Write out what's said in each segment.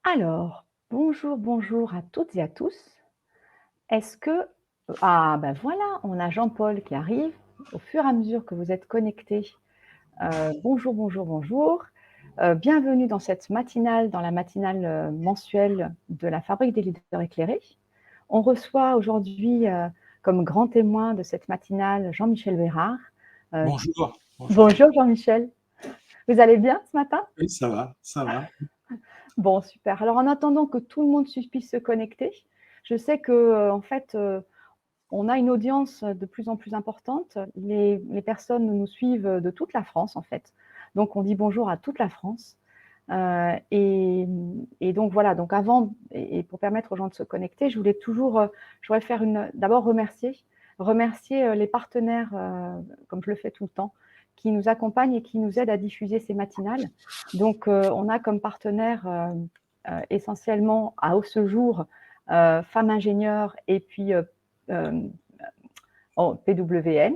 Alors, bonjour, bonjour à toutes et à tous. Est-ce que ah ben voilà, on a Jean-Paul qui arrive au fur et à mesure que vous êtes connectés. Bonjour, bonjour, bonjour. Bienvenue dans cette matinale, dans la matinale, mensuelle de la Fabrique des leaders éclairés. On reçoit aujourd'hui, comme grand témoin de cette matinale, Jean-Michel Bérard. Heu, Bonjour, bonjour. Bonjour Jean-Michel, vous allez bien ce matin? Oui, ça va, ça va. Bon, super. Alors en attendant que tout le monde puisse se connecter, je sais que, en fait, on a une audience de plus en plus importante. Les personnes nous suivent de toute la France, en fait. Donc on dit bonjour à toute la France. Et donc voilà, donc avant et pour permettre aux gens de se connecter, je voudrais faire d'abord remercier, les partenaires, comme je le fais tout le temps, qui nous accompagnent et qui nous aident à diffuser ces matinales. Donc, on a comme partenaire, essentiellement à ce jour, Femmes Ingénieures et puis, PWN,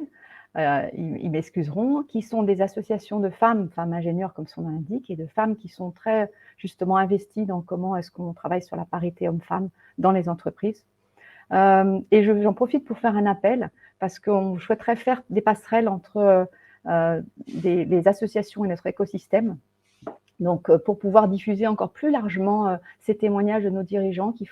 ils m'excuseront, qui sont des associations de femmes ingénieures comme son nom l'indique, et de femmes qui sont très justement investies dans comment est-ce qu'on travaille sur la parité homme-femme dans les entreprises. Et j'en profite pour faire un appel parce qu'on souhaiterait faire des passerelles entre les associations et notre écosystème. Donc, pour pouvoir diffuser encore plus largement ces témoignages de nos dirigeants qui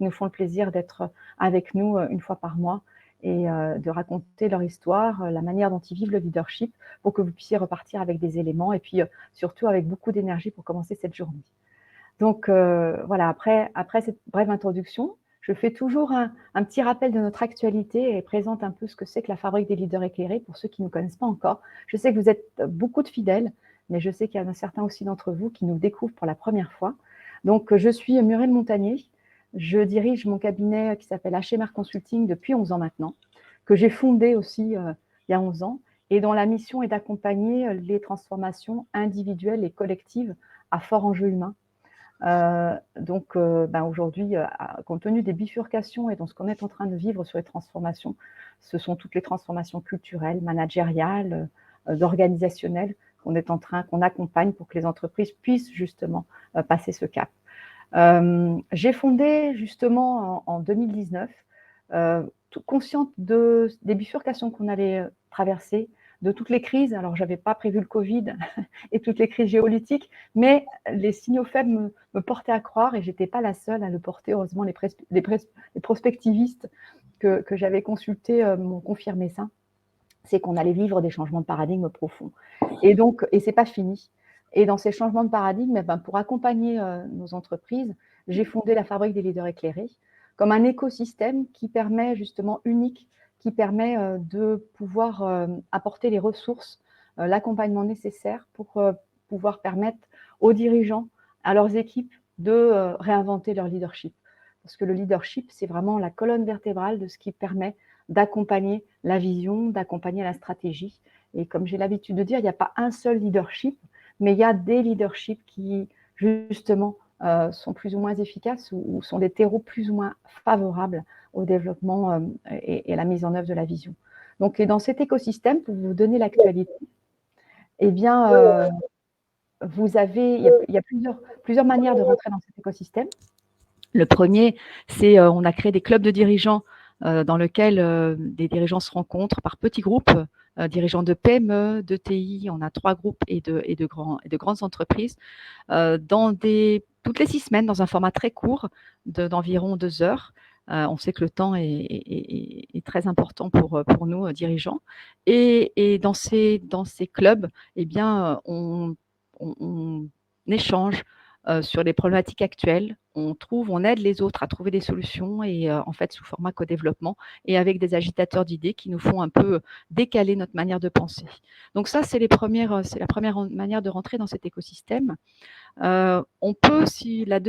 nous font le plaisir d'être avec nous une fois par mois et de raconter leur histoire, la manière dont ils vivent le leadership, pour que vous puissiez repartir avec des éléments et puis surtout avec beaucoup d'énergie pour commencer cette journée. Donc voilà, après cette brève introduction, je fais toujours un petit rappel de notre actualité et présente un peu ce que c'est que la Fabrique des leaders éclairés pour ceux qui ne nous connaissent pas encore. Je sais que vous êtes beaucoup de fidèles, mais je sais qu'il y en a certains aussi d'entre vous qui nous découvrent pour la première fois. Donc je suis Muriel Montagnier, je dirige mon cabinet qui s'appelle HMR Consulting depuis 11 ans maintenant, que j'ai fondé aussi il y a 11 ans, et dont la mission est d'accompagner les transformations individuelles et collectives à fort enjeu humain. Aujourd'hui, compte tenu des bifurcations et dans ce qu'on est en train de vivre sur les transformations, ce sont toutes les transformations culturelles, managériales, organisationnelles qu'on accompagne pour que les entreprises puissent justement passer ce cap. J'ai fondé justement en 2019, consciente des bifurcations qu'on allait traverser, de toutes les crises. Alors, je n'avais pas prévu le Covid et toutes les crises géopolitiques, mais les signaux faibles me portaient à croire et je n'étais pas la seule à le porter. Heureusement, les prospectivistes que j'avais consultés m'ont confirmé ça. C'est qu'on allait vivre des changements de paradigme profonds. Et ce n'est pas fini. Et dans ces changements de paradigme, pour accompagner nos entreprises, j'ai fondé la Fabrique des leaders éclairés comme un écosystème qui permet justement unique, qui permet de pouvoir apporter les ressources, l'accompagnement nécessaire pour pouvoir permettre aux dirigeants, à leurs équipes de réinventer leur leadership. Parce que le leadership, c'est vraiment la colonne vertébrale de ce qui permet d'accompagner la vision, d'accompagner la stratégie. Et comme j'ai l'habitude de dire, il n'y a pas un seul leadership, mais il y a des leaderships qui, justement, sont plus ou moins efficaces ou sont des terreaux plus ou moins favorables au développement et à la mise en œuvre de la vision. Donc, et dans cet écosystème, pour vous donner l'actualité, eh bien, il y a plusieurs manières de rentrer dans cet écosystème. Le premier, c'est on a créé des clubs de dirigeants dans lesquels des dirigeants se rencontrent par petits groupes, dirigeants de PME, de TI, on a 3 groupes et de grandes entreprises, toutes les 6 semaines dans un format très court d'environ 2 heures. On sait que le temps est très important pour nous, dirigeants. Et dans ces clubs, eh bien, on échange sur les problématiques actuelles. On aide les autres à trouver des solutions et en fait sous format co-développement et avec des agitateurs d'idées qui nous font un peu décaler notre manière de penser. Donc ça, c'est la première manière de rentrer dans cet écosystème. On peut aussi, le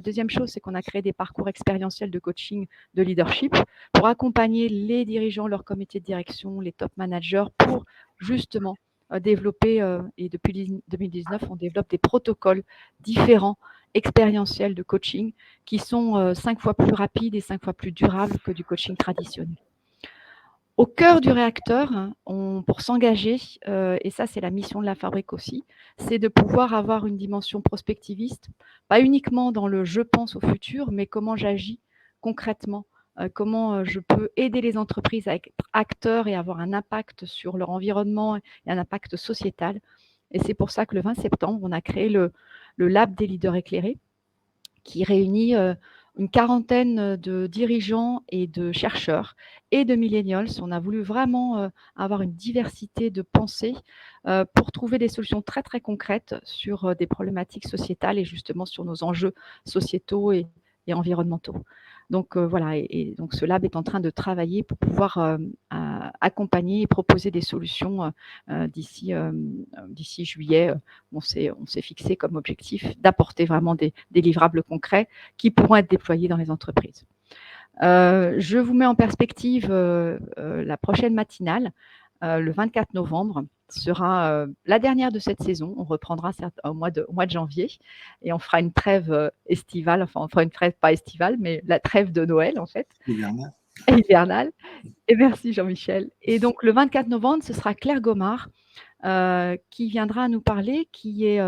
deuxième chose, c'est qu'on a créé des parcours expérientiels de coaching de leadership pour accompagner les dirigeants, leur comité de direction, les top managers pour justement développer, et depuis 2019, on développe des protocoles différents, expérientiels de coaching qui sont 5 fois plus rapides et 5 fois plus durables que du coaching traditionnel. Au cœur du réacteur, pour s'engager, et ça c'est la mission de la fabrique aussi, c'est de pouvoir avoir une dimension prospectiviste, pas uniquement dans le je pense au futur, mais comment j'agis concrètement, comment je peux aider les entreprises à être acteurs et avoir un impact sur leur environnement et un impact sociétal. Et c'est pour ça que le 20 septembre, on a créé le Lab des leaders éclairés, qui réunit une quarantaine de dirigeants et de chercheurs et de millennials. On a voulu vraiment avoir une diversité de pensées pour trouver des solutions très, très concrètes sur des problématiques sociétales et justement sur nos enjeux sociétaux et environnementaux. Donc voilà, et donc ce lab est en train de travailler pour pouvoir accompagner et proposer des solutions d'ici juillet. On s'est fixé comme objectif d'apporter vraiment des livrables concrets qui pourront être déployés dans les entreprises. Je vous mets en perspective la prochaine matinale, le 24 novembre, sera la dernière de cette saison. On reprendra au mois de janvier et on fera une trêve estivale, enfin on fera une trêve pas estivale, mais la trêve de Noël en fait. Hivernale. Et merci Jean-Michel. Et donc le 24 novembre, ce sera Claire Gomard qui viendra nous parler, qui est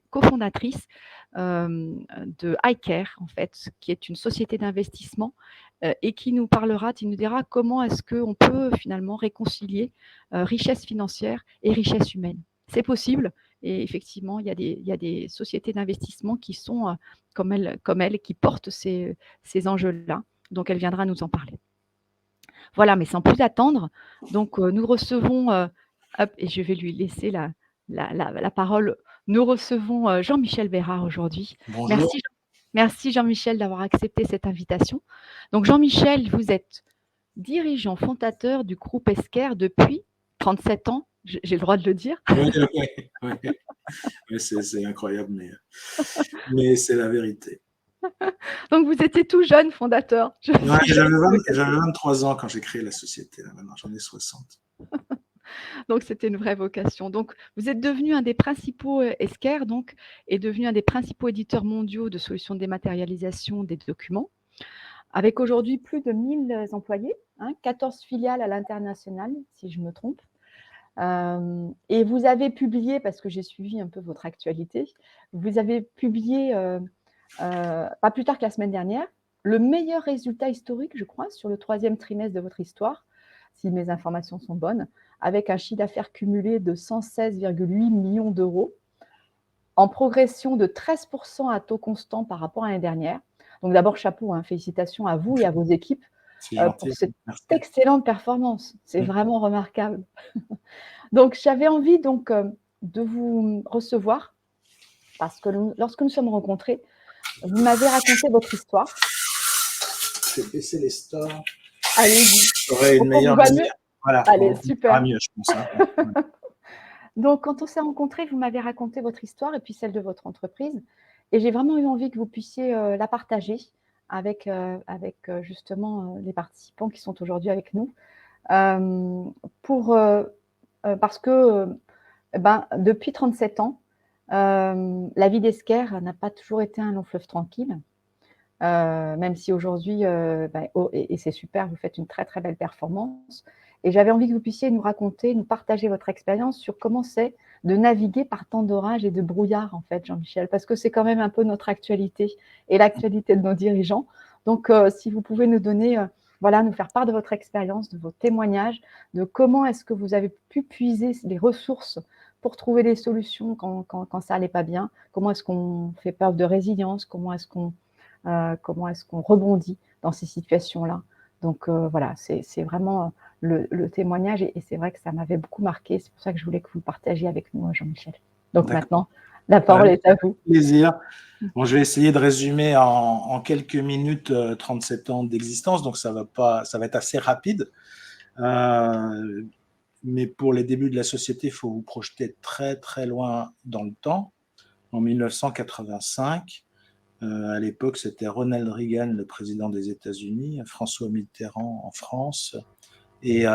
cofondatrice de iCare, en fait, qui est une société d'investissement et qui nous parlera, qui nous dira comment est-ce qu'on peut finalement réconcilier richesse financière et richesse humaine. C'est possible et effectivement, il y a des sociétés d'investissement qui sont comme elle, qui portent ces enjeux-là. Donc, elle viendra nous en parler. Voilà, mais sans plus attendre, donc nous recevons, et je vais lui laisser la parole. Nous recevons Jean-Michel Bérard aujourd'hui. Bonjour. Merci Jean-Michel d'avoir accepté cette invitation. Donc Jean-Michel, vous êtes dirigeant fondateur du groupe Esker depuis 37 ans, j'ai le droit de le dire? Oui, c'est incroyable, mais c'est la vérité. Donc vous étiez tout jeune fondateur. Ouais, j'avais 23 ans quand j'ai créé la société. Là, maintenant, j'en ai 60. Donc, c'était une vraie vocation. Donc, vous êtes devenu un des principaux, Esker, donc, est devenu un des principaux éditeurs mondiaux de solutions de dématérialisation des documents, avec aujourd'hui plus de 1000 employés, 14 filiales à l'international, si je me trompe. Et vous avez publié, parce que j'ai suivi un peu votre actualité, vous avez publié, pas plus tard que la semaine dernière, le meilleur résultat historique, je crois, sur le 3e trimestre de votre histoire, si mes informations sont bonnes, avec un chiffre d'affaires cumulé de 116,8 millions d'euros, en progression de 13% à taux constant par rapport à l'année dernière. Donc d'abord, chapeau, félicitations à vous et à vos équipes pour cette excellente performance. C'est vraiment remarquable. Donc j'avais envie de vous recevoir parce que lorsque nous sommes rencontrés, vous m'avez raconté votre histoire. Je vais baisser les stores. Allez-y. J'aurai une meilleure lumière. Voilà. Allez, super. Mieux, je pense. Donc, quand on s'est rencontrés, vous m'avez raconté votre histoire et puis celle de votre entreprise. Et j'ai vraiment eu envie que vous puissiez la partager avec justement les participants qui sont aujourd'hui avec nous. Parce que depuis 37 ans, la vie d'Esker n'a pas toujours été un long fleuve tranquille. Même si aujourd'hui, et c'est super, vous faites une très très belle performance. Et j'avais envie que vous puissiez nous raconter, nous partager votre expérience sur comment c'est de naviguer par tant d'orages et de brouillard, en fait, Jean-Michel, parce que c'est quand même un peu notre actualité et l'actualité de nos dirigeants. Donc, si vous pouvez nous donner, nous faire part de votre expérience, de vos témoignages, de comment est-ce que vous avez pu puiser les ressources pour trouver des solutions quand ça n'allait pas bien, comment est-ce qu'on fait preuve de résilience, comment est-ce qu'on rebondit dans ces situations-là. Donc voilà, c'est vraiment le témoignage et c'est vrai que ça m'avait beaucoup marqué. C'est pour ça que je voulais que vous le partagiez avec nous, Jean-Michel. Donc maintenant, la parole est à vous. Plaisir. Bon, je vais essayer de résumer en quelques minutes 37 ans d'existence, donc ça va être assez rapide. Mais pour les débuts de la société, il faut vous projeter très très loin dans le temps. En 1985, à l'époque, c'était Ronald Reagan, le président des États-Unis, François Mitterrand en France et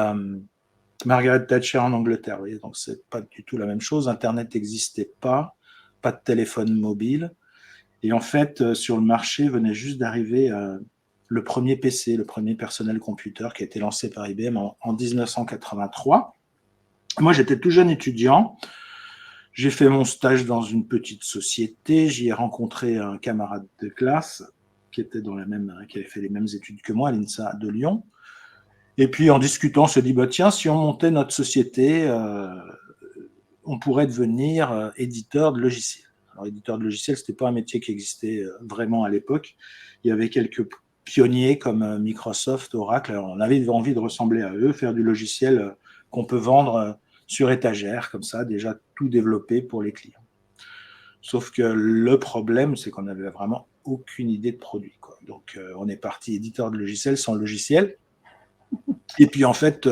Margaret Thatcher en Angleterre. Vous voyez, donc c'est pas du tout la même chose. Internet n'existait pas de téléphone mobile. Et en fait, sur le marché venait juste d'arriver le premier PC, le premier personnel computer qui a été lancé par IBM en 1983. Moi, j'étais tout jeune étudiant. J'ai fait mon stage dans une petite société. J'y ai rencontré un camarade de classe qui avait fait les mêmes études que moi à l'INSA de Lyon. Et puis, en discutant, on se dit, bah, tiens, si on montait notre société, on pourrait devenir éditeur de logiciels. Alors, éditeur de logiciels, ce n'était pas un métier qui existait vraiment à l'époque. Il y avait quelques pionniers comme Microsoft, Oracle. Alors, on avait envie de ressembler à eux, faire du logiciel qu'on peut vendre sur étagère, comme ça, déjà tout développé pour les clients. Sauf que le problème, c'est qu'on n'avait vraiment aucune idée de produit, quoi. Donc, on est parti éditeur de logiciels sans logiciel. Et puis, en fait,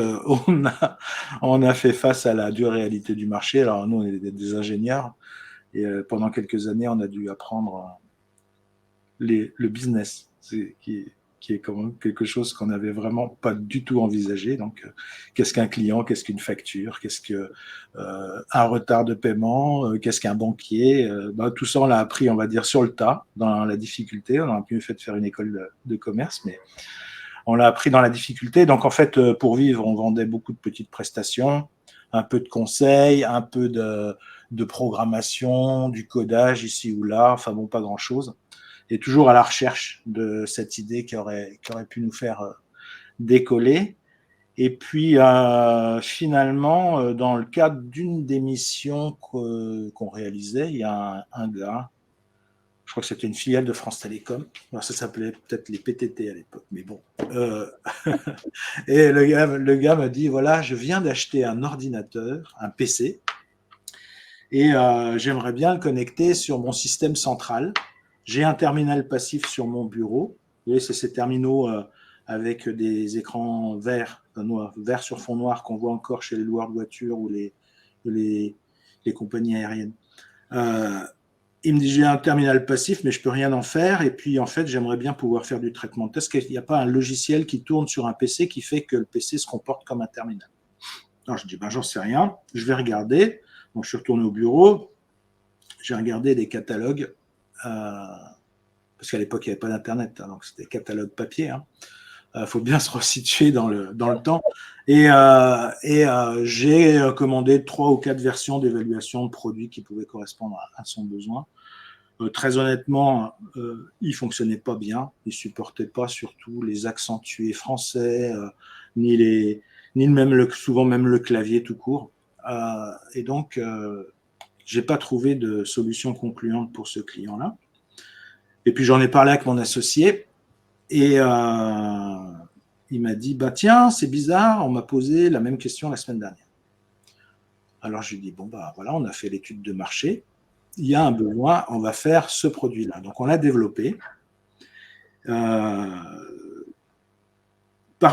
on a fait face à la dure réalité du marché. Alors, nous, on est des ingénieurs. Et pendant quelques années, on a dû apprendre le business, qui est quand même quelque chose qu'on n'avait vraiment pas du tout envisagé. Donc, qu'est-ce qu'un client, qu'est-ce qu'une facture, qu'est-ce qu'un retard de paiement, qu'est-ce qu'un banquier. Tout ça, on l'a appris, on va dire, sur le tas, dans la difficulté. On aurait pu fait de faire une école de commerce, mais on l'a appris dans la difficulté. Donc, en fait, pour vivre, on vendait beaucoup de petites prestations, un peu de conseils, un peu de programmation, du codage ici ou là, enfin bon, pas grand-chose. Et toujours à la recherche de cette idée qui aurait pu nous faire décoller. Et puis, finalement, dans le cadre d'une des missions qu'on réalisait, il y a un gars, je crois que c'était une filiale de France Télécom. Alors, ça s'appelait peut-être les PTT à l'époque, mais bon. Et le gars me dit, voilà, je viens d'acheter un ordinateur, un PC, et j'aimerais bien le connecter sur mon système central. J'ai un terminal passif sur mon bureau. Vous voyez, c'est ces terminaux avec des écrans verts, vert sur fond noir qu'on voit encore chez les loueurs de voitures ou les compagnies aériennes. Il me dit, j'ai un terminal passif, mais je ne peux rien en faire. Et puis, en fait, j'aimerais bien pouvoir faire du traitement de test. Il n'y a pas un logiciel qui tourne sur un PC qui fait que le PC se comporte comme un terminal. Alors, je dis, j'en sais rien. Je vais regarder. Donc, je suis retourné au bureau. J'ai regardé des catalogues. Parce qu'à l'époque, il n'y avait pas d'Internet. Donc, c'était catalogue papier. Faut bien se resituer dans le temps. Et j'ai commandé 3 ou 4 versions d'évaluation de produits qui pouvaient correspondre à son besoin. Très honnêtement, il ne fonctionnait pas bien. Il ne supportait pas surtout les accentués français, ni souvent même le clavier tout court. Et donc, je n'ai pas trouvé de solution concluante pour ce client-là. Et puis, j'en ai parlé avec mon associé. Et il m'a dit, tiens, c'est bizarre, on m'a posé la même question la semaine dernière. Alors, je lui ai dit, voilà, on a fait l'étude de marché. Il y a un besoin, on va faire ce produit-là. Donc, on l'a développé par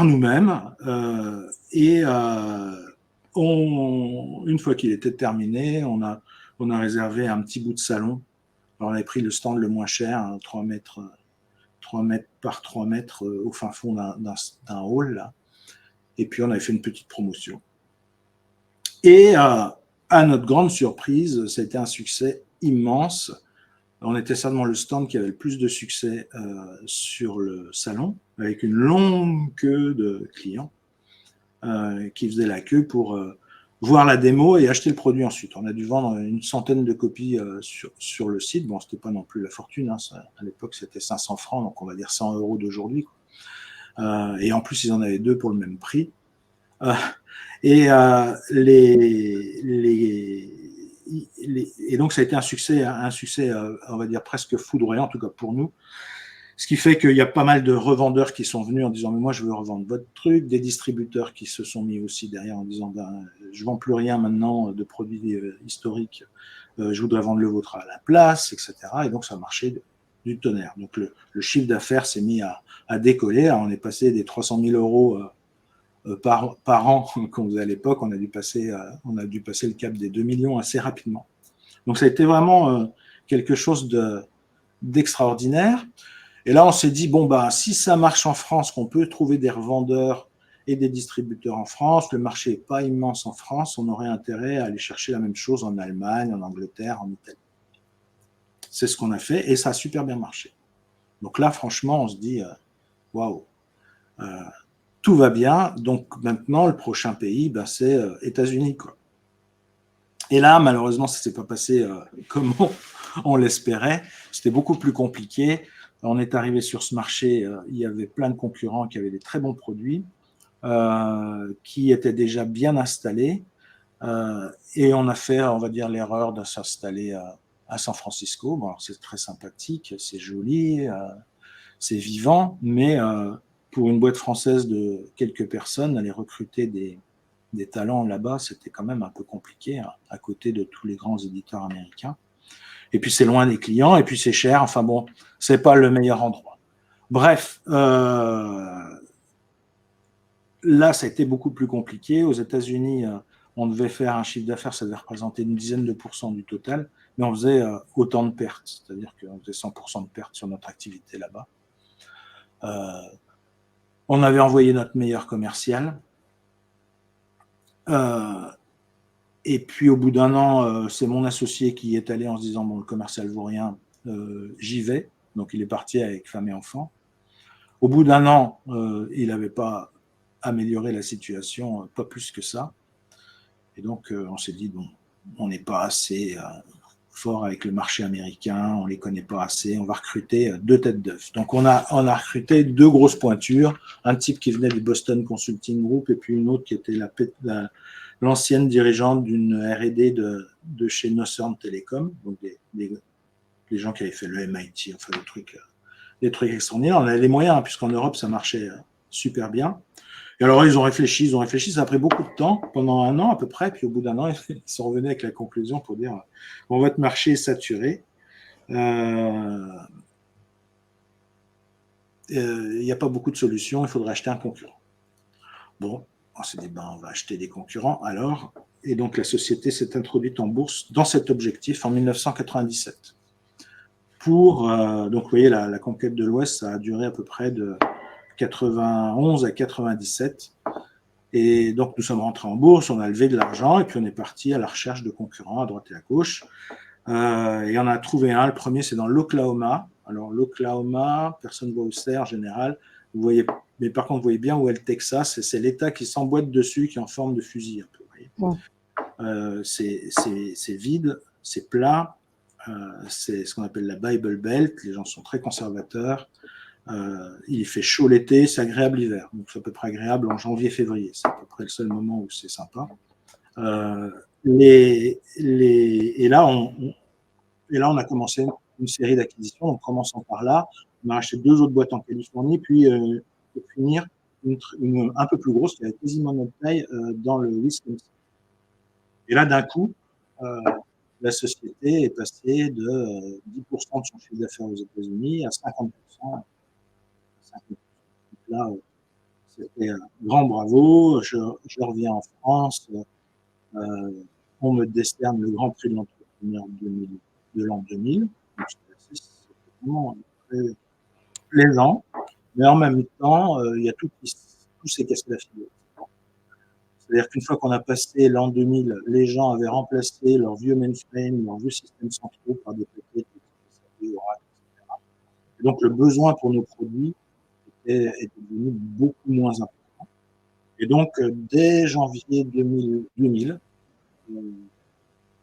nous-mêmes. Et une fois qu'il était terminé, on a réservé un petit bout de salon. Alors, on avait pris le stand le moins cher, 3 mètres par 3 mètres au fin fond d'un hall. Là. Et puis, on avait fait une petite promotion. Et à notre grande surprise, ça a été un succès immense. On était certainement le stand qui avait le plus de succès sur le salon, avec une longue queue de clients qui faisaient la queue pour voir la démo et acheter le produit ensuite. On a dû vendre une centaine de copies sur le site. Bon, ce n'était pas non plus la fortune. À l'époque, c'était 500 francs, donc on va dire 100 € d'aujourd'hui. Et en plus, ils en avaient 2 pour le même prix. Et donc, ça a été un succès, on va dire, presque foudroyant, en tout cas pour nous. Ce qui fait qu'il y a pas mal de revendeurs qui sont venus en disant « mais moi, je veux revendre votre truc », des distributeurs qui se sont mis aussi derrière en disant « je ne vends plus rien maintenant de produits historiques, je voudrais vendre le vôtre à la place », etc. Et donc, ça marchait du tonnerre. Donc, le chiffre d'affaires s'est mis à décoller. Alors, on est passé des 300 000 € par an qu'on faisait à l'époque, on a dû passer le cap des 2 millions assez rapidement. Donc ça a été vraiment quelque chose d'extraordinaire. Et là, on s'est dit, si ça marche en France, qu'on peut trouver des revendeurs et des distributeurs en France, le marché n'est pas immense en France, on aurait intérêt à aller chercher la même chose en Allemagne, en Angleterre, en Italie. C'est ce qu'on a fait et ça a super bien marché. Donc là, franchement, on se dit, waouh, tout va bien. Donc maintenant, le prochain pays, c'est États-Unis, quoi. Et là, malheureusement, ça ne s'est pas passé comme on l'espérait. C'était beaucoup plus compliqué. On est arrivé sur ce marché, il y avait plein de concurrents qui avaient des très bons produits, qui étaient déjà bien installés. Et on a fait, on va dire, l'erreur de s'installer à San Francisco. Bon, c'est très sympathique, c'est joli, c'est vivant, mais pour une boîte française de quelques personnes, aller recruter des talents là-bas, c'était quand même un peu compliqué, hein, à côté de tous les grands éditeurs américains. Et puis c'est loin des clients, et puis c'est cher. Enfin bon, c'est pas le meilleur endroit. Bref, là, ça a été beaucoup plus compliqué. Aux États-Unis, on devait faire un chiffre d'affaires, ça devait représenter une dizaine de pourcents du total, mais on faisait autant de pertes, c'est-à-dire qu'on faisait 100% de pertes sur notre activité là-bas. On avait envoyé notre meilleur commercial. Et puis au bout d'un an, c'est mon associé qui est allé en se disant, bon, le commercial vaut rien, j'y vais. Donc il est parti avec femme et enfant. Au bout d'un an, il n'avait pas amélioré la situation, pas plus que ça. Et donc on s'est dit, bon, on n'est pas assez fort avec le marché américain, on ne les connaît pas assez, on va recruter 2 têtes d'œuf. Donc on a recruté 2 grosses pointures, un type qui venait du Boston Consulting Group et puis une autre qui était l'ancienne dirigeante d'une R&D de chez Northern Telecom, donc des gens qui avaient fait le MIT, enfin des trucs extraordinaires. On avait les moyens, hein, puisqu'en Europe, ça marchait super bien. Et alors, ils ont réfléchi, ça a pris beaucoup de temps, pendant 1 an à peu près, puis au bout d'1 an, ils sont revenus avec la conclusion pour dire, bon, votre marché est saturé, il n'y a pas beaucoup de solutions, il faudrait acheter un concurrent. Bon, on s'est dit, on va acheter des concurrents alors. Et donc, la société s'est introduite en bourse dans cet objectif en 1997. Donc, vous voyez, la conquête de l'Ouest, ça a duré à peu près de 91 à 97. Et donc, nous sommes rentrés en bourse, on a levé de l'argent et puis on est parti à la recherche de concurrents à droite et à gauche. Et on a trouvé un. Le premier, c'est dans l'Oklahoma. Alors, l'Oklahoma, personne ne voit où c'est en général. Vous voyez, mais par contre, vous voyez bien où est le Texas. C'est l'État qui s'emboîte dessus, qui est en forme de fusil un peu. Vous voyez. C'est vide, c'est plat. C'est ce qu'on appelle la Bible Belt. Les gens sont très conservateurs. Il fait chaud l'été, c'est agréable l'hiver. Donc c'est à peu près agréable en janvier-février. C'est à peu près le seul moment où c'est sympa. Et là, on a commencé une série d'acquisitions. Donc commençant par là, on a acheté 2 autres boîtes en Californie, puis pour finir, une un peu plus grosse, qui avait quasiment notre taille, dans le Wisconsin. Et là, d'un coup, la société est passée de 10% de son chiffre d'affaires aux États-Unis à 50%. Donc là, c'était un grand bravo. Je reviens en France. On me décerne le Grand Prix de l'entrepreneur de l'an 2000. Donc, c'était vraiment très plaisant. Mais en même temps, il y a tout s'est cassé la figure. C'est-à-dire qu'une fois qu'on a passé l'an 2000, les gens avaient remplacé leurs vieux mainframe, leurs vieux systèmes centraux par des paquets, etc. Et donc, le besoin pour nos produits est devenu beaucoup moins important. Et donc, dès janvier 2000,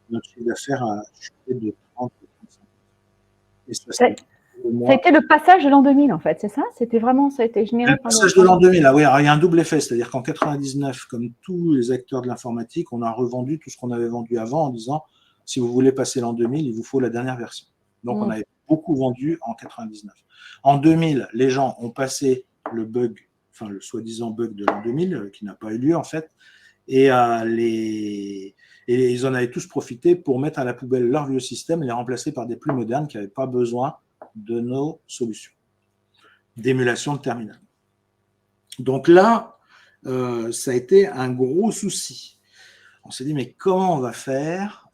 notre chiffre d'affaires a chuté de 30 à 35%. Ça a été le passage de l'an 2000, en fait, c'est ça? C'était vraiment, ça a été généré par le passage de l'an 2000, ah oui, alors il y a un double effet, c'est-à-dire qu'en 99, comme tous les acteurs de l'informatique, on a revendu tout ce qu'on avait vendu avant en disant, si vous voulez passer l'an 2000, il vous faut la dernière version. Donc, on avait beaucoup vendu en 99. En 2000, les gens ont passé le bug, enfin le soi-disant bug de l'an 2000, qui n'a pas eu lieu en fait, et ils en avaient tous profité pour mettre à la poubelle leur vieux système et les remplacer par des plus modernes qui n'avaient pas besoin de nos solutions d'émulation de terminal. Donc là, ça a été un gros souci. On s'est dit, mais comment on va faire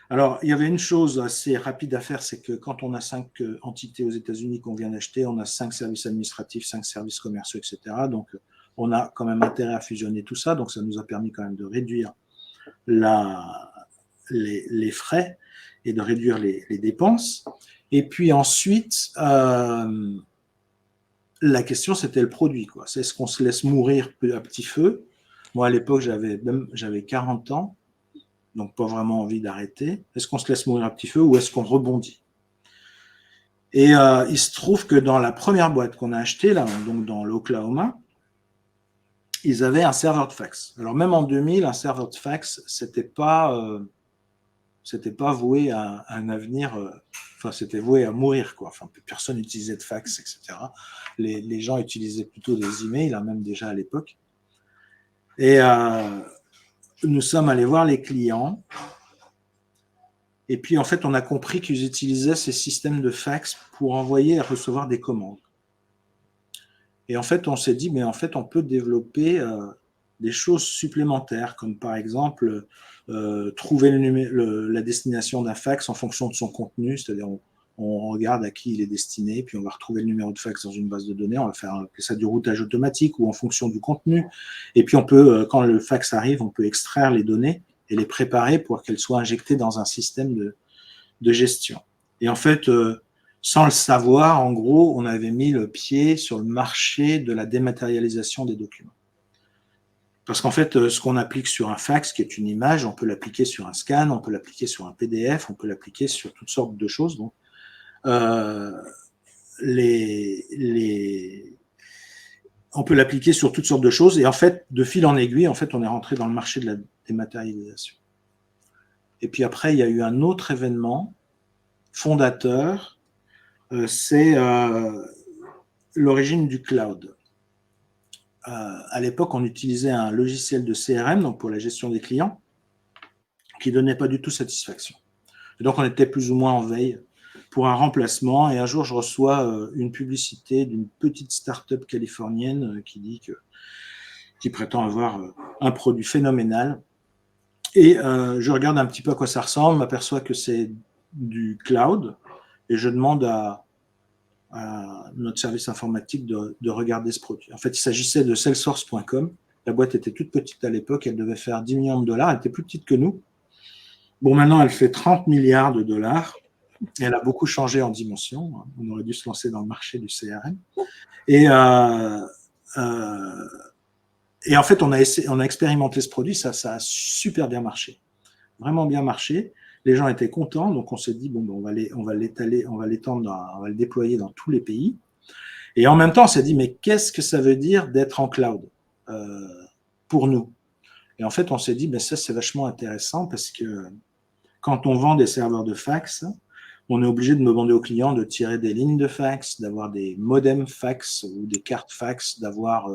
Alors, il y avait une chose assez rapide à faire, c'est que quand on a 5 entités aux États-Unis qu'on vient d'acheter, on a 5 services administratifs, 5 services commerciaux, etc. Donc, on a quand même intérêt à fusionner tout ça. Donc, ça nous a permis quand même de réduire les frais et de réduire les dépenses. Et puis ensuite, la question, c'était le produit, quoi. C'est est-ce qu'on se laisse mourir à petit feu? Moi, à l'époque, j'avais 40 ans, donc pas vraiment envie d'arrêter. Est-ce qu'on se laisse mourir à petit feu ou est-ce qu'on rebondit? Et il se trouve que dans la première boîte qu'on a achetée, là, donc dans l'Oklahoma, ils avaient un serveur de fax. Alors même en 2000, un serveur de fax, c'était pas voué à un avenir, enfin c'était voué à mourir, quoi. Enfin, personne n'utilisait de fax, etc. Les gens utilisaient plutôt des emails, hein, même déjà à l'époque. Et nous sommes allés voir les clients. Et puis, en fait, on a compris qu'ils utilisaient ces systèmes de fax pour envoyer et recevoir des commandes. Et en fait, on s'est dit, mais en fait, on peut développer des choses supplémentaires, comme par exemple trouver la destination d'un fax en fonction de son contenu, c'est-à-dire on regarde à qui il est destiné, puis on va retrouver le numéro de fax dans une base de données, on va faire ça du routage automatique ou en fonction du contenu. Et puis on peut, quand le fax arrive, on peut extraire les données et les préparer pour qu'elles soient injectées dans un système de gestion. Et en fait, sans le savoir, en gros, on avait mis le pied sur le marché de la dématérialisation des documents. Parce qu'en fait, ce qu'on applique sur un fax, qui est une image, on peut l'appliquer sur un scan, on peut l'appliquer sur un PDF, on peut l'appliquer sur toutes sortes de choses. Donc, on peut l'appliquer sur toutes sortes de choses. Et en fait, de fil en aiguille, en fait, on est rentré dans le marché de la dématérialisation. Et puis après, il y a eu un autre événement fondateur, c'est l'origine du cloud. À l'époque, on utilisait un logiciel de CRM, donc pour la gestion des clients, qui ne donnait pas du tout satisfaction. Et donc, on était plus ou moins en veille pour un remplacement. Et un jour, je reçois une publicité d'une petite start-up californienne qui prétend avoir un produit phénoménal. Et je regarde un petit peu à quoi ça ressemble, m'aperçois que c'est du cloud, et je demande à notre service informatique de regarder ce produit. En fait, il s'agissait de Salesforce.com. La boîte était toute petite à l'époque, elle devait faire 10 millions de dollars, elle était plus petite que nous. Bon, maintenant, elle fait 30 milliards de dollars. Elle a beaucoup changé en dimension. On aurait dû se lancer dans le marché du CRM. Et en fait, on a expérimenté ce produit, ça a super bien marché, vraiment bien marché. Les gens étaient contents, donc on s'est dit, bon, on va l'étaler, on va l'étendre, on va le déployer dans tous les pays. Et en même temps, on s'est dit, mais qu'est-ce que ça veut dire d'être en cloud pour nous? Et en fait, on s'est dit, ben ça, c'est vachement intéressant parce que quand on vend des serveurs de fax, on est obligé de demander aux clients de tirer des lignes de fax, d'avoir des modems fax ou des cartes fax, d'avoir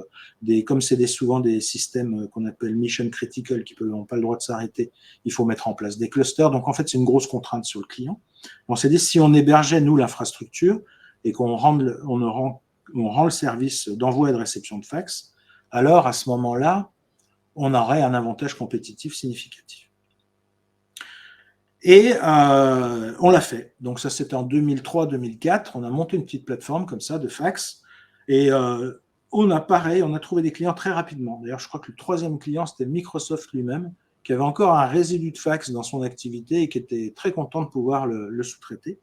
comme c'est souvent des systèmes qu'on appelle mission critical qui n'ont pas le droit de s'arrêter, il faut mettre en place des clusters. Donc en fait, c'est une grosse contrainte sur le client. On s'est dit, si on hébergeait, nous, l'infrastructure et qu'on rend le service d'envoi et de réception de fax, alors à ce moment-là, on aurait un avantage compétitif significatif. Et on l'a fait. Donc ça, c'était en 2003-2004. On a monté une petite plateforme comme ça de fax. Et on a trouvé des clients très rapidement. D'ailleurs, je crois que le troisième client, c'était Microsoft lui-même, qui avait encore un résidu de fax dans son activité et qui était très content de pouvoir le sous-traiter,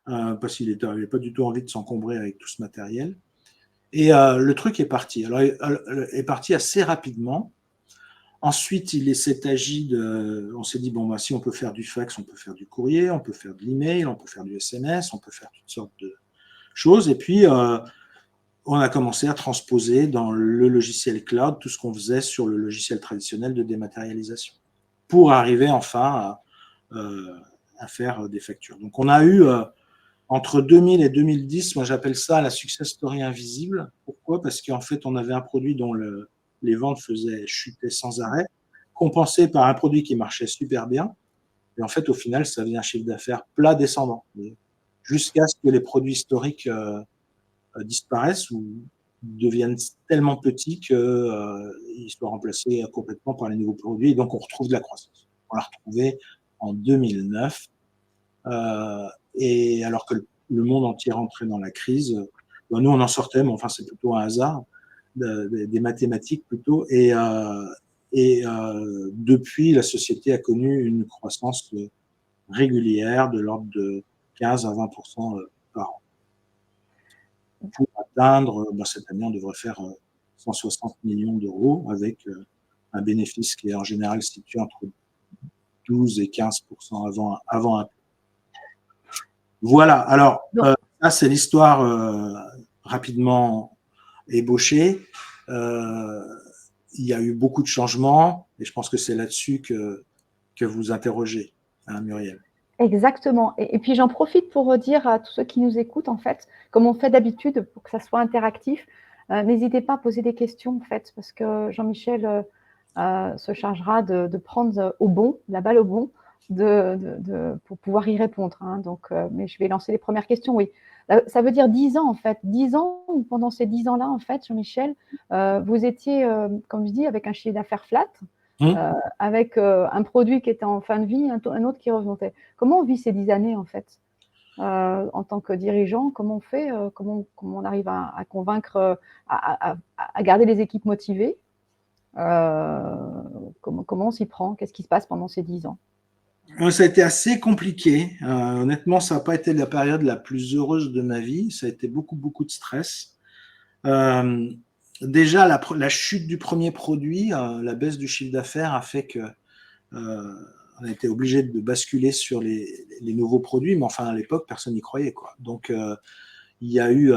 parce qu'il n'avait pas du tout envie de s'encombrer avec tout ce matériel. Et le truc est parti. Alors, est parti assez rapidement. Ensuite, on s'est dit, bon, bah, si on peut faire du fax, on peut faire du courrier, on peut faire de l'email, on peut faire du SMS, on peut faire toutes sortes de choses. Et puis, on a commencé à transposer dans le logiciel cloud tout ce qu'on faisait sur le logiciel traditionnel de dématérialisation pour arriver enfin à faire des factures. Donc, on a eu, entre 2000 et 2010, moi j'appelle ça la success story invisible. Pourquoi? Parce qu'en fait, on avait un produit dont les ventes chutaient sans arrêt, compensé par un produit qui marchait super bien. Et en fait, au final, ça faisait un chiffre d'affaires plat descendant, jusqu'à ce que les produits historiques disparaissent ou deviennent tellement petits qu'ils soient remplacés complètement par les nouveaux produits. Et donc, on retrouve de la croissance. On l'a retrouvé en 2009. Et alors que le monde entier rentrait dans la crise, nous, on en sortait, mais enfin, c'est plutôt un hasard, des mathématiques plutôt. Et depuis, la société a connu une croissance régulière de l'ordre de 15 à 20% par an. Pour atteindre, cette année, on devrait faire 160 millions d'euros avec un bénéfice qui est en général situé entre 12 et 15% avant impôt. Voilà, alors ça c'est l'histoire rapidement ébauchée. Il y a eu beaucoup de changements et je pense que c'est là-dessus que vous interrogez, hein, Muriel. Exactement. Et puis j'en profite pour dire à tous ceux qui nous écoutent, en fait, comme on fait d'habitude, pour que ça soit interactif, n'hésitez pas à poser des questions, en fait, parce que Jean-Michel se chargera de prendre la balle au bon, pour pouvoir y répondre. Hein. Donc, mais je vais lancer les premières questions, oui. Ça veut dire 10 ans, en fait. 10 ans, ou pendant ces 10 ans-là, en fait, Jean-Michel, vous étiez, comme je dis, avec un chiffre d'affaires flat, avec un produit qui était en fin de vie, un autre qui remontait. Comment on vit ces 10 années, en fait, en tant que dirigeant? Comment on fait, comment on arrive à convaincre, à garder les équipes motivées? Comment on s'y prend? Qu'est-ce qui se passe pendant ces 10 ans? Ça a été assez compliqué. Honnêtement, ça n'a pas été la période la plus heureuse de ma vie. Ça a été beaucoup, beaucoup de stress. Déjà, la chute du premier produit, la baisse du chiffre d'affaires a fait que on a été obligé de basculer sur les nouveaux produits, mais enfin à l'époque, personne n'y croyait, quoi. Donc, il y a eu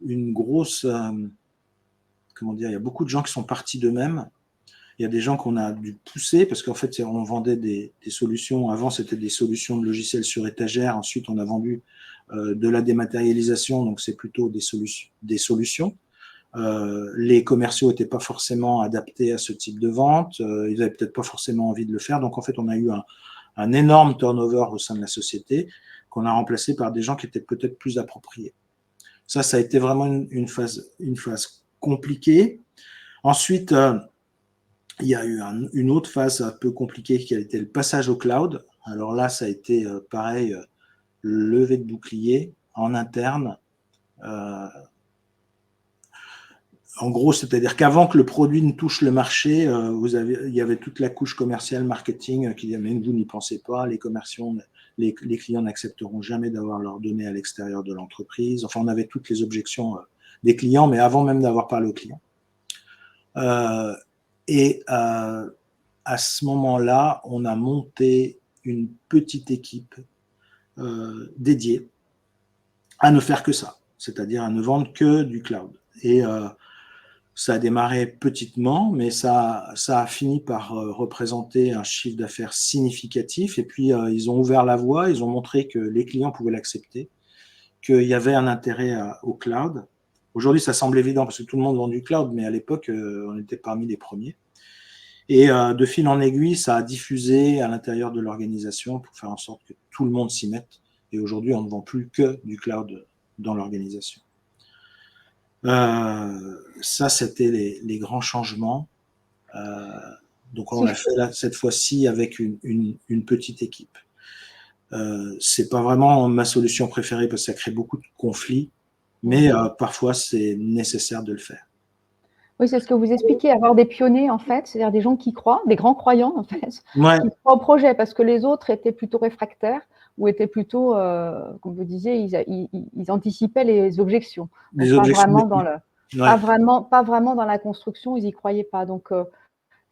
une grosse, comment dire, il y a beaucoup de gens qui sont partis d'eux-mêmes. Il y a des gens qu'on a dû pousser parce qu'en fait, on vendait des solutions. Avant, c'était des solutions de logiciels sur étagère. Ensuite, on a vendu de la dématérialisation, donc c'est plutôt des solutions. Les commerciaux n'étaient pas forcément adaptés à ce type de vente. Ils n'avaient peut-être pas forcément envie de le faire. Donc, en fait, on a eu un énorme turnover au sein de la société qu'on a remplacé par des gens qui étaient peut-être plus appropriés. Ça a été vraiment une phase compliquée. Ensuite, il y a eu une autre phase un peu compliquée qui a été le passage au cloud. Alors là, ça a été pareil, levée de bouclier en interne. En gros, c'est-à-dire qu'avant que le produit ne touche le marché, il y avait toute la couche commerciale, marketing qui disait mais vous n'y pensez pas, les commerciaux, les clients n'accepteront jamais d'avoir leurs données à l'extérieur de l'entreprise. Enfin, on avait toutes les objections des clients, mais avant même d'avoir parlé aux clients. Et à ce moment-là, on a monté une petite équipe dédiée à ne faire que ça, c'est-à-dire à ne vendre que du cloud. Et ça a démarré petitement, mais ça a fini par représenter un chiffre d'affaires significatif. Et puis, ils ont ouvert la voie, ils ont montré que les clients pouvaient l'accepter, qu'il y avait un intérêt au cloud. Aujourd'hui, ça semble évident parce que tout le monde vend du cloud, mais à l'époque, on était parmi les premiers. Et de fil en aiguille, ça a diffusé à l'intérieur de l'organisation pour faire en sorte que tout le monde s'y mette. Et aujourd'hui, on ne vend plus que du cloud dans l'organisation. Ça, c'était les grands changements. Donc, on l'a fait là, cette fois-ci avec une petite équipe. C'est pas vraiment ma solution préférée parce que ça crée beaucoup de conflits, mais parfois, c'est nécessaire de le faire. Oui, c'est ce que vous expliquez, avoir des pionniers, en fait, c'est-à-dire des gens qui croient, des grands croyants, en fait, Ouais. qui croient au projet, parce que les autres étaient plutôt réfractaires ou étaient plutôt, comme vous disiez, ils anticipaient les objections. Donc, Les objections. Pas vraiment dans la construction, ils n'y croyaient pas. Donc,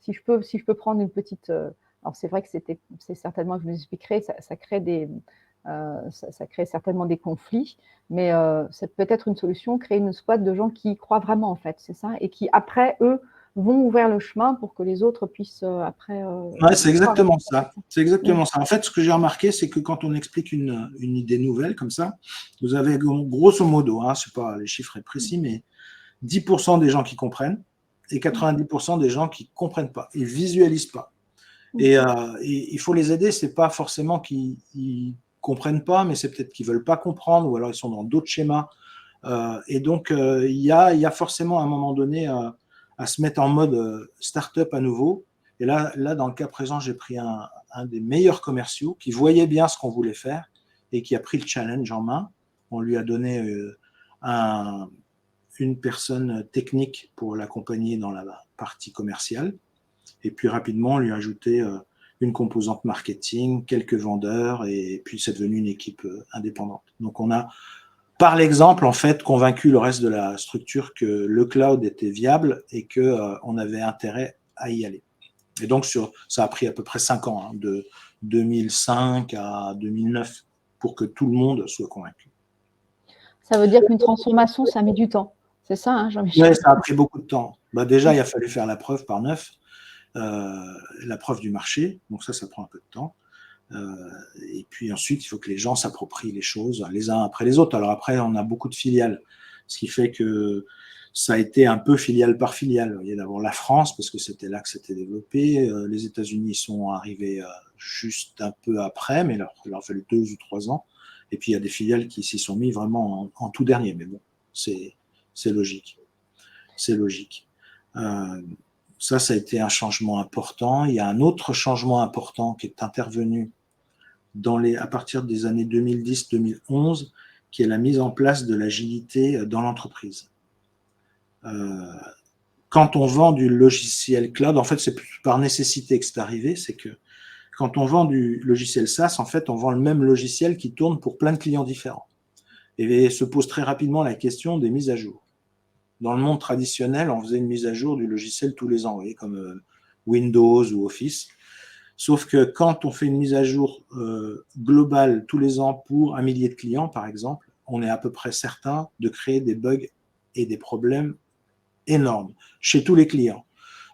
si je peux prendre une petite… alors, c'est vrai que c'est certainement, je vous expliquerai, ça crée certainement des conflits, mais c'est peut-être une solution, créer une squad de gens qui y croient vraiment, en fait, c'est ça, et qui, après, eux, vont ouvrir le chemin pour que les autres puissent, après… Ouais, c'est exactement ça. C'est exactement ça. En fait, ce que j'ai remarqué, c'est que quand on explique une idée nouvelle comme ça, vous avez grosso modo, hein, c'est pas les chiffres précis, mais 10% des gens qui comprennent et 90% des gens qui comprennent pas, ils visualisent pas. Et il faut les aider. C'est pas forcément qu'ils comprennent pas, mais c'est peut-être qu'ils veulent pas comprendre, ou alors ils sont dans d'autres schémas. Et donc il y a forcément à un moment donné à se mettre en mode start-up à nouveau. Et là, dans le cas présent, j'ai pris un des meilleurs commerciaux qui voyait bien ce qu'on voulait faire et qui a pris le challenge en main. On lui a donné une personne technique pour l'accompagner dans la partie commerciale. Et puis rapidement, on lui a ajouté une composante marketing, quelques vendeurs, et puis c'est devenu une équipe indépendante. Donc on a, par l'exemple, en fait, convaincu le reste de la structure que le cloud était viable et qu'on avait intérêt à y aller. Et donc, ça a pris à peu près 5 ans, de 2005 à 2009, pour que tout le monde soit convaincu. Ça veut dire qu'une transformation, ça met du temps. C'est ça, Jean-Michel? Oui, ça a pris beaucoup de temps. Déjà, il a fallu faire la preuve par neuf, la preuve du marché. Donc ça prend un peu de temps. Et puis ensuite, il faut que les gens s'approprient les choses les uns après les autres. Alors après, on a beaucoup de filiales, ce qui fait que ça a été un peu filiale par filiale. Il y a d'abord la France, parce que c'était là que c'était développé. Les États-Unis sont arrivés juste un peu après, mais il leur a fallu 2 ou 3 ans. Et puis il y a des filiales qui s'y sont mis vraiment en tout dernier. Mais bon, c'est logique. C'est logique. Ça a été un changement important. Il y a un autre changement important qui est intervenu à partir des années 2010-2011, qui est la mise en place de l'agilité dans l'entreprise. Quand on vend du logiciel cloud, en fait, c'est par nécessité que c'est arrivé, c'est que quand on vend du logiciel SaaS, en fait, on vend le même logiciel qui tourne pour plein de clients différents. Et se pose très rapidement la question des mises à jour. Dans le monde traditionnel, on faisait une mise à jour du logiciel tous les ans, vous voyez, comme Windows ou Office. Sauf que quand on fait une mise à jour globale tous les ans pour 1 millier de clients, par exemple, on est à peu près certain de créer des bugs et des problèmes énormes chez tous les clients.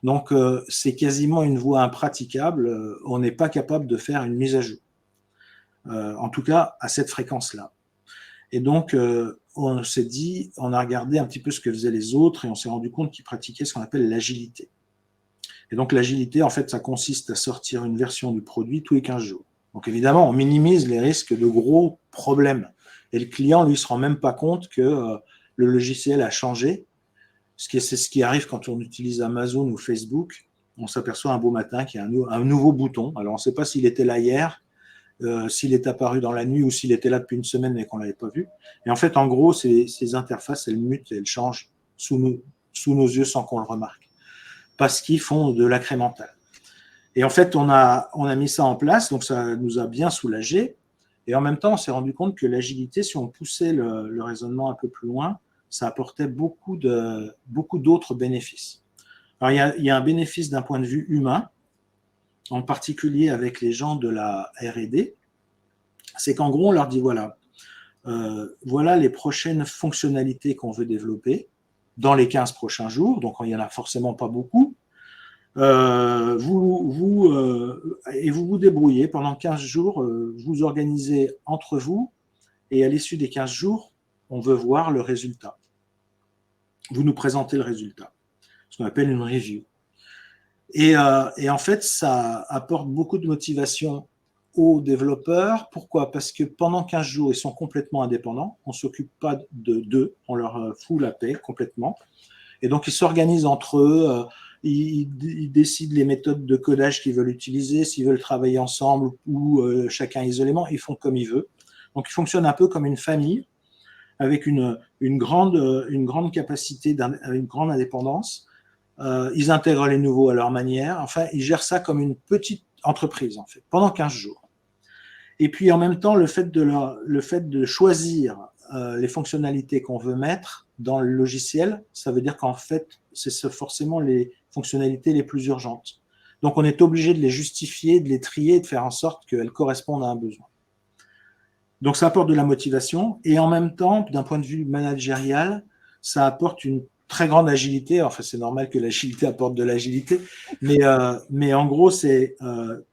Donc, c'est quasiment une voie impraticable. On n'est pas capable de faire une mise à jour. En tout cas, à cette fréquence-là. Et donc, on s'est dit, on a regardé un petit peu ce que faisaient les autres et on s'est rendu compte qu'ils pratiquaient ce qu'on appelle l'agilité. Et donc, l'agilité, en fait, ça consiste à sortir une version du produit tous les 15 jours. Donc, évidemment, on minimise les risques de gros problèmes. Et le client, lui, ne se rend même pas compte que le logiciel a changé. C'est ce qui arrive quand on utilise Amazon ou Facebook. On s'aperçoit un beau matin qu'il y a un nouveau bouton. Alors, on ne sait pas s'il était là hier, s'il est apparu dans la nuit ou s'il était là depuis une semaine et qu'on ne l'avait pas vu. Et en fait, en gros, ces interfaces, elles mutent et elles changent sous nos yeux sans qu'on le remarque, parce qu'ils font de l'incrémental. Et en fait, on a mis ça en place, donc ça nous a bien soulagés. Et en même temps, on s'est rendu compte que l'agilité, si on poussait le raisonnement un peu plus loin, ça apportait beaucoup d'autres bénéfices. Alors, il y a un bénéfice d'un point de vue humain, en particulier avec les gens de la R&D, c'est qu'en gros, on leur dit, voilà les prochaines fonctionnalités qu'on veut développer dans les 15 prochains jours, donc il n'y en a forcément pas beaucoup, vous vous débrouillez pendant 15 jours, vous organisez entre vous, et à l'issue des 15 jours, on veut voir le résultat. Vous nous présentez le résultat, ce qu'on appelle une review. Et en fait, ça apporte beaucoup de motivation aux développeurs. Pourquoi? Parce que pendant 15 jours, ils sont complètement indépendants. On ne s'occupe pas d'eux, on leur fout la paix complètement. Et donc, ils s'organisent entre eux, ils décident les méthodes de codage qu'ils veulent utiliser, s'ils veulent travailler ensemble ou chacun isolément, ils font comme ils veulent. Donc, ils fonctionnent un peu comme une famille, avec une grande capacité, une grande indépendance. Ils intègrent les nouveaux à leur manière. Enfin, ils gèrent ça comme une petite entreprise, en fait, pendant 15 jours. Et puis, en même temps, le fait de choisir les fonctionnalités qu'on veut mettre dans le logiciel, ça veut dire qu'en fait, c'est forcément les fonctionnalités les plus urgentes. Donc, on est obligé de les justifier, de les trier, de faire en sorte qu'elles correspondent à un besoin. Donc, ça apporte de la motivation. Et en même temps, d'un point de vue managérial, ça apporte une très grande agilité. Enfin, c'est normal que l'agilité apporte de l'agilité. Mais en gros, c'est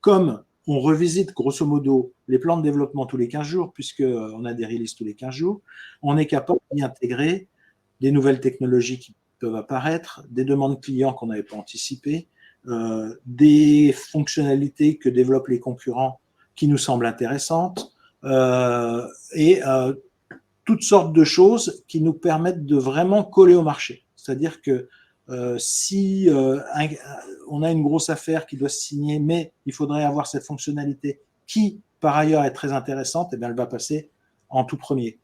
comme on revisite grosso modo les plans de développement tous les 15 jours, puisqu'on a des releases tous les 15 jours, on est capable d'y intégrer des nouvelles technologies qui peuvent apparaître, des demandes clients qu'on n'avait pas anticipées, des fonctionnalités que développent les concurrents qui nous semblent intéressantes, et toutes sortes de choses qui nous permettent de vraiment coller au marché. C'est-à-dire que si on a une grosse affaire qui doit se signer, mais il faudrait avoir cette fonctionnalité qui, par ailleurs, est très intéressante, eh bien, elle va passer en tout premier.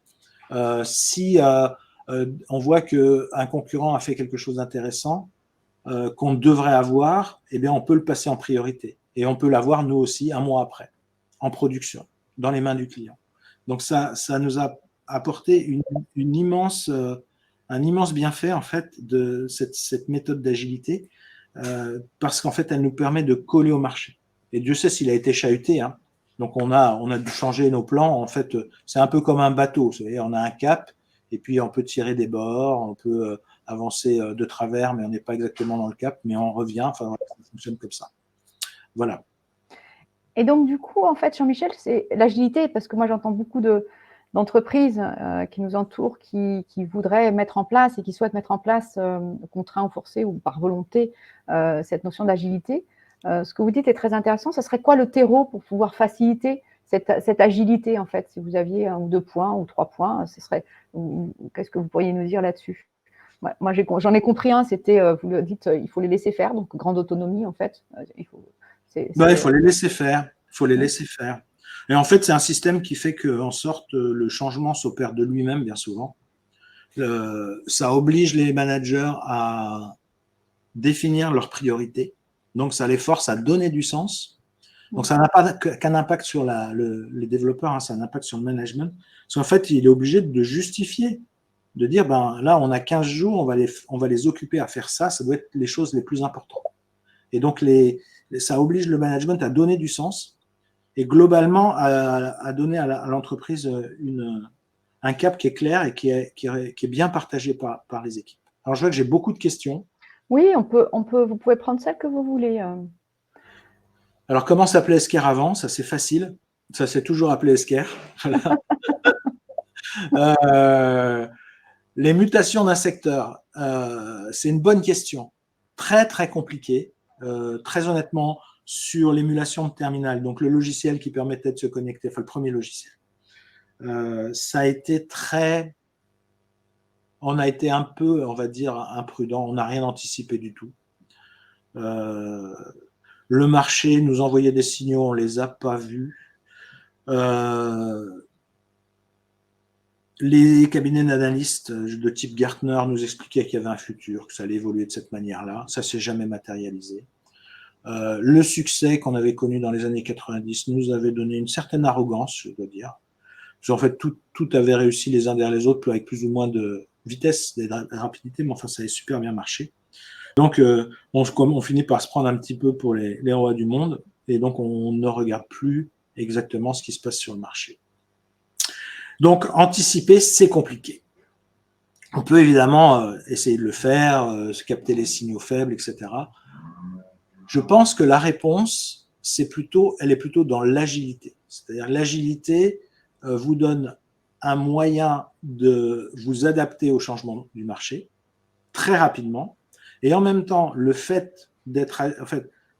Si on voit qu'un concurrent a fait quelque chose d'intéressant qu'on devrait avoir, eh bien, on peut le passer en priorité. et on peut l'avoir nous aussi un mois après, en production, dans les mains du client. Donc ça nous a apporté un immense bienfait en fait de cette méthode d'agilité, parce qu'en fait elle nous permet de coller au marché. Et Dieu sait s'il a été chahuté, hein. Donc on a dû changer nos plans. En fait, c'est un peu comme un bateau. Vous savez, on a un cap et puis on peut tirer des bords, on peut avancer de travers, mais on n'est pas exactement dans le cap, mais on revient. Enfin, voilà, ça fonctionne comme ça. Voilà. Et donc, du coup, en fait, Jean-Michel, c'est l'agilité, parce que moi, j'entends beaucoup d'entreprises qui nous entourent, qui voudraient mettre en place et qui souhaitent mettre en place, contraint ou forcé ou par volonté, cette notion d'agilité. Ce que vous dites est très intéressant. Ça serait quoi le terreau pour pouvoir faciliter cette agilité, en fait? Si vous aviez 1 ou 2 points ou 3 points, ce serait, qu'est-ce que vous pourriez nous dire là-dessus? Moi, j'en ai compris un, c'était, vous le dites, il faut les laisser faire, donc grande autonomie, en fait. Il faut, il faut les laisser faire. Il faut les laisser faire. Et en fait, c'est un système qui fait qu'en sorte, le changement s'opère de lui-même bien souvent. Ça oblige les managers à définir leurs priorités. Donc, ça les force à donner du sens. Donc, ça n'a pas qu'un impact sur les développeurs, hein, ça a un impact sur le management. Parce qu'en fait, il est obligé de justifier, de dire, ben, là, on a 15 jours, on va les occuper à faire ça, ça doit être les choses les plus importantes. Et donc, ça oblige le management à donner du sens et globalement à donner à l'entreprise un cap qui est clair et qui est bien partagé par les équipes. Alors, je vois que j'ai beaucoup de questions. Oui, vous pouvez prendre celle que vous voulez. Alors, comment s'appelait Esker avant? Ça, c'est facile. Ça s'est toujours appelé Esker. Voilà. Les mutations d'un secteur, c'est une bonne question. Très, très compliquée. Très honnêtement, sur l'émulation de terminal, donc le logiciel qui permettait de se connecter, enfin le premier logiciel, ça a été on a été un peu, on va dire, imprudent, on n'a rien anticipé du tout. Le marché nous envoyait des signaux, on ne les a pas vus. Les cabinets d'analystes de type Gartner nous expliquaient qu'il y avait un futur, que ça allait évoluer de cette manière-là. Ça ne s'est jamais matérialisé. Le succès qu'on avait connu dans les années 90 nous avait donné une certaine arrogance, je dois dire. Parce qu'en fait, tout avait réussi les uns derrière les autres, avec plus ou moins de vitesse, de rapidité, mais enfin, ça avait super bien marché. Donc, on finit par se prendre un petit peu pour les rois du monde, et donc on ne regarde plus exactement ce qui se passe sur le marché. Donc, anticiper, c'est compliqué. On peut évidemment essayer de le faire, se capter les signaux faibles, etc. Je pense que la réponse, elle est plutôt dans l'agilité. C'est-à-dire l'agilité vous donne un moyen de vous adapter au changement du marché très rapidement. Et en même temps,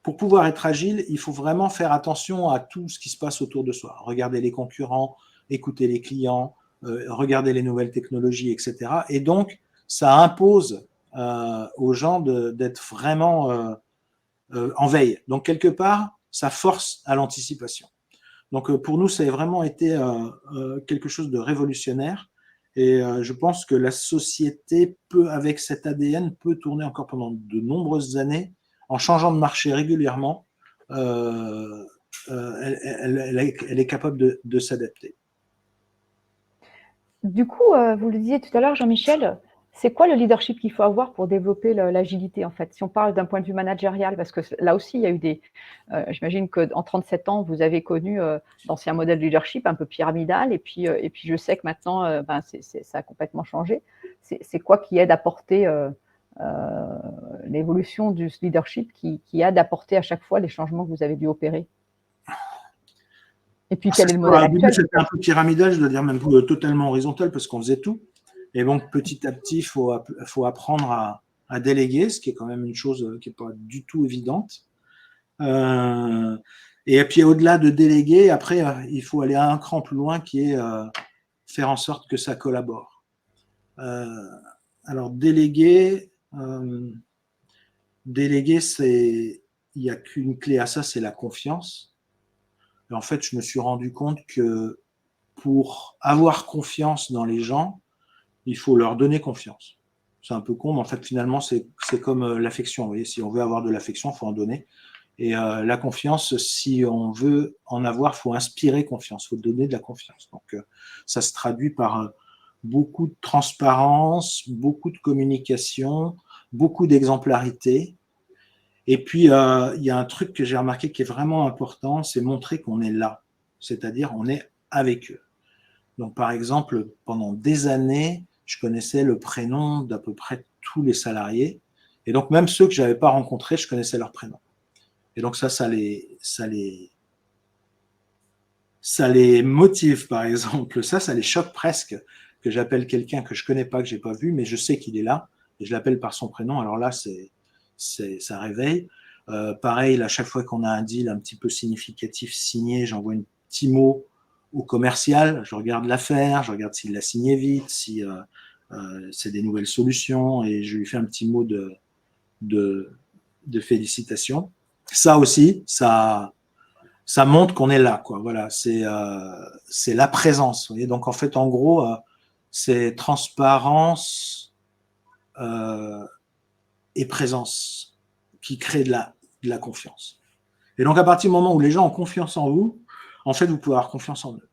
pour pouvoir être agile, il faut vraiment faire attention à tout ce qui se passe autour de soi. Regarder les concurrents, écouter les clients, regarder les nouvelles technologies, etc. Et donc, ça impose aux gens d'être vraiment en veille. Donc, quelque part, ça force à l'anticipation. Donc, pour nous, ça a vraiment été quelque chose de révolutionnaire. Et je pense que la société avec cet ADN, peut tourner encore pendant de nombreuses années en changeant de marché régulièrement. Elle est capable de s'adapter. Du coup, vous le disiez tout à l'heure, Jean-Michel, c'est quoi le leadership qu'il faut avoir pour développer l'agilité, en fait? Si on parle d'un point de vue managérial, parce que là aussi, il y a eu j'imagine qu'en 37 ans, vous avez connu d'anciens modèles de leadership un peu pyramidal, et puis je sais que maintenant, ça a complètement changé. C'est quoi qui aide à porter l'évolution du leadership, qui aide à porter à chaque fois les changements que vous avez dû opérer? Et puis, quel est le modèle actuel? C'était un peu pyramidal, je dois dire même totalement horizontal, parce qu'on faisait tout. Et donc, petit à petit, il faut apprendre à déléguer, ce qui est quand même une chose qui n'est pas du tout évidente. Et puis, au-delà de déléguer, après, il faut aller un cran plus loin, qui est faire en sorte que ça collabore. Alors, déléguer, il n'y a qu'une clé à ça, c'est la confiance. Et en fait, je me suis rendu compte que pour avoir confiance dans les gens, il faut leur donner confiance. C'est un peu con, mais en fait, finalement, c'est comme l'affection. Vous voyez, si on veut avoir de l'affection, il faut en donner. Et la confiance, si on veut en avoir, il faut inspirer confiance, il faut donner de la confiance. Donc, ça se traduit par beaucoup de transparence, beaucoup de communication, beaucoup d'exemplarité. Et puis, il y a un truc que j'ai remarqué qui est vraiment important, c'est montrer qu'on est là, c'est-à-dire on est avec eux. Donc, par exemple, pendant des années, je connaissais le prénom d'à peu près tous les salariés. Et donc, même ceux que je n'avais pas rencontrés, je connaissais leur prénom. Et donc, ça les motive, par exemple. Ça les choque presque que j'appelle quelqu'un que je ne connais pas, que je n'ai pas vu, mais je sais qu'il est là. Et je l'appelle par son prénom. Alors là, ça réveille. Pareil, à chaque fois qu'on a un deal un petit peu significatif signé, j'envoie un petit mot au commercial. Je regarde l'affaire, je regarde s'il l'a signé vite, si c'est des nouvelles solutions, et je lui fais un petit mot de félicitations. Ça aussi, ça montre qu'on est là, quoi. Voilà, c'est la présence. Vous voyez. Donc en fait, en gros, c'est transparence et présence qui crée de la confiance. Et donc à partir du moment où les gens ont confiance en vous, en fait, vous pouvez avoir confiance en eux.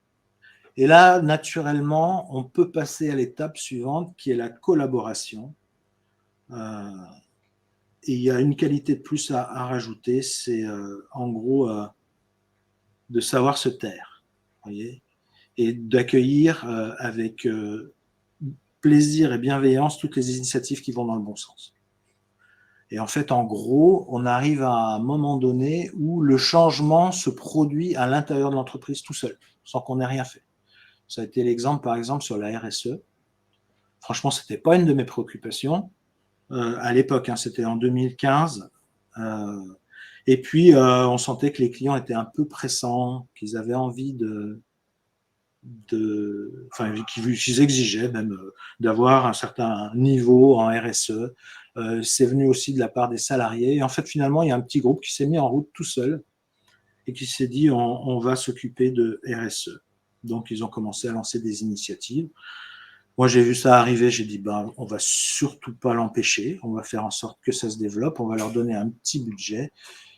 Et là, naturellement, on peut passer à l'étape suivante, qui est la collaboration. Et il y a une qualité de plus à rajouter, c'est en gros de savoir se taire, voyez, et d'accueillir avec plaisir et bienveillance toutes les initiatives qui vont dans le bon sens. Et en fait, en gros, on arrive à un moment donné où le changement se produit à l'intérieur de l'entreprise tout seul, sans qu'on ait rien fait. Ça a été l'exemple, par exemple, sur la RSE. Franchement, ce n'était pas une de mes préoccupations à l'époque, hein, c'était en 2015. Et puis, on sentait que les clients étaient un peu pressants, qu'ils avaient envie enfin, qu'ils exigeaient même d'avoir un certain niveau en RSE. C'est venu aussi de la part des salariés. Et en fait, finalement, il y a un petit groupe qui s'est mis en route tout seul et qui s'est dit on va s'occuper de RSE. Donc, ils ont commencé à lancer des initiatives. Moi, j'ai vu ça arriver, j'ai dit, on va surtout pas l'empêcher, on va faire en sorte que ça se développe, on va leur donner un petit budget.